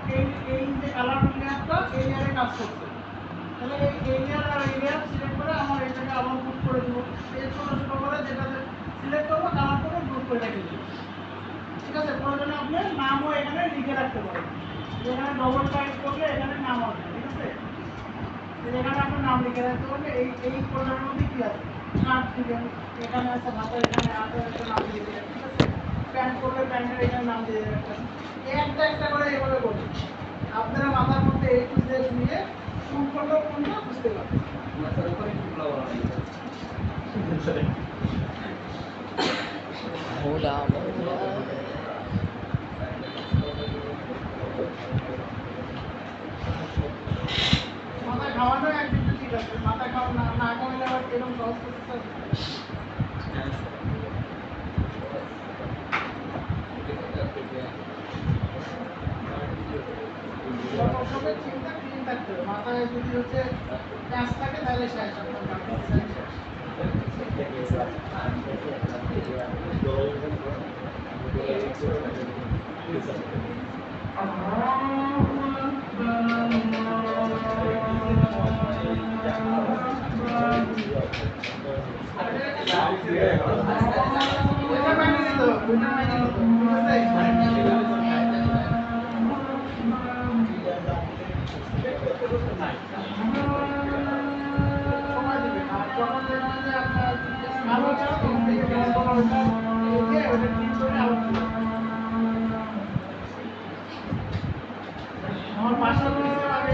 এই যে কালার লেয়ারটা এই লেয়ারে কাজ করছে। তাহলে এই লেয়ার আর এই লেয়ার সিলেক্ট করে আমার এটাকে আবার গ্রুপ করে দেবো। এই ছোটো ছোটো করে যেটাতে সিলেক্ট করবো কালার করে গ্রুপ করে রেখে দেবো। ঠিক আছে, প্রয়োজনে আপনি নামও এখানে লিখে রাখতে পারেন, এখানে ডবল টাইপ করলে এখানে নাম আসবে। ঠিক আছে, এখানে আপনার নাম লিখে রাখতে পারবেন। এই ফোল্ডারের মধ্যে কি আছে, শার্ট দিবেন, এখানে আছে ভাতা, এখানে আছে একটা নাম দিয়ে দেবেন। ঠিক আছে, প্যান্ট করলে প্যান্টের এখানে নাম দিয়ে দেবেন। একটা একটা করে এভাবে করবেন, আপনারা মাথার মধ্যে এই টু জেড নিয়ে কোন ফোল্ডার কোনটা বুঝতে পারবেন। মাথা খাওয়ানো একদিন তো ঠিক আছে, মাথা খাওয়া না খাওয়ালে আবার এরকম সহজ করতে হবে। সবসময় চিন্তা ক্লিন থাকতে হবে, মাথায় যদি হচ্ছে প্যাঁচ থাকে তাহলে শেষ, আপনার কাপড় শেষ। ওইটা মাইনে দিতে হবে, ওইটা মাইনে দিতে হবে। ঠিক আছে, সময় দিবেন। আর যখন দেখবেন যে আপনার ভালো হচ্ছে না, তখন থেকে ওইটা ওকে ওইটা ক্লিন করে আবার দিবেন। আমার বাসার পিছনে আগে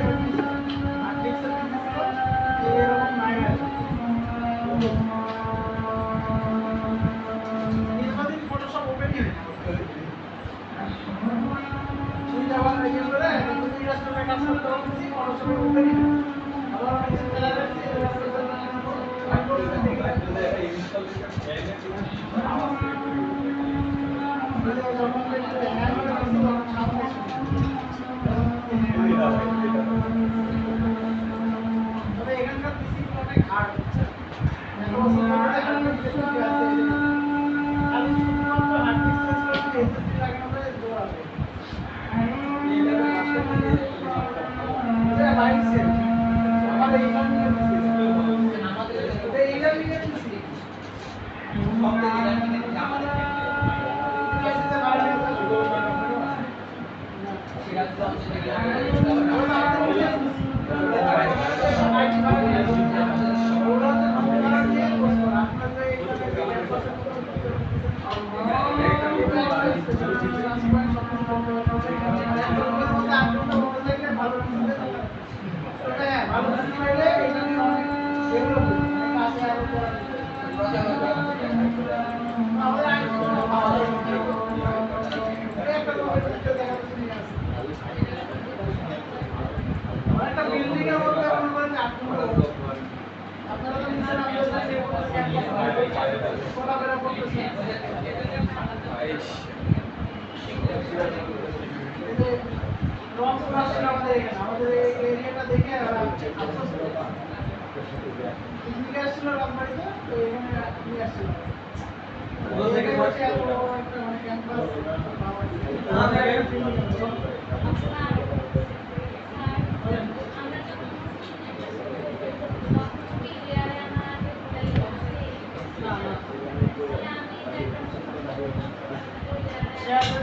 আর্টিক্সের পিছনে এরকম নাই আছে। দীর্ঘদিন ফটোশপ ওপেনই হয় না। সুইচ আবার ইয়ে করে নতুন ইলাস্ট্রেটরে কাজ করতে পারছি, ফটোশপে ওপেনই হয় না। আবার আমি চলে যাচ্ছি ইলাস্ট্রেটর তবে এখানকার পিসিগুলো অনেক হার্ড হচ্ছে। খালি শুধুমাত্র হার্ড ডিস্ক চেঞ্জ করে যদি এসএসডি লাগানো যায় দৌড়াবে। এটা লাইট সেল আমাদের এইখান নিয়ে পিসি, এটা এইখান নিয়ে পিসি একটা বিল্ডিং এর মধ্যে আপনারা তো নিচে চলাফেরা করতেছেন, রং আসছে আমাদের এখানে, আমাদের এই এরিয়াটা দেখে আফসোস করলাম। পিকনিকে আসছিল রাজবাড়িতে, তো এখানে নিয়ে আসছিল।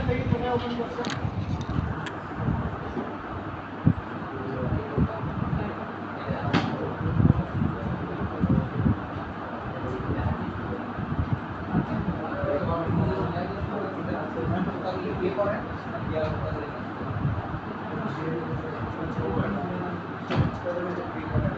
দেখি কোথায় ওপেন করছে। করেন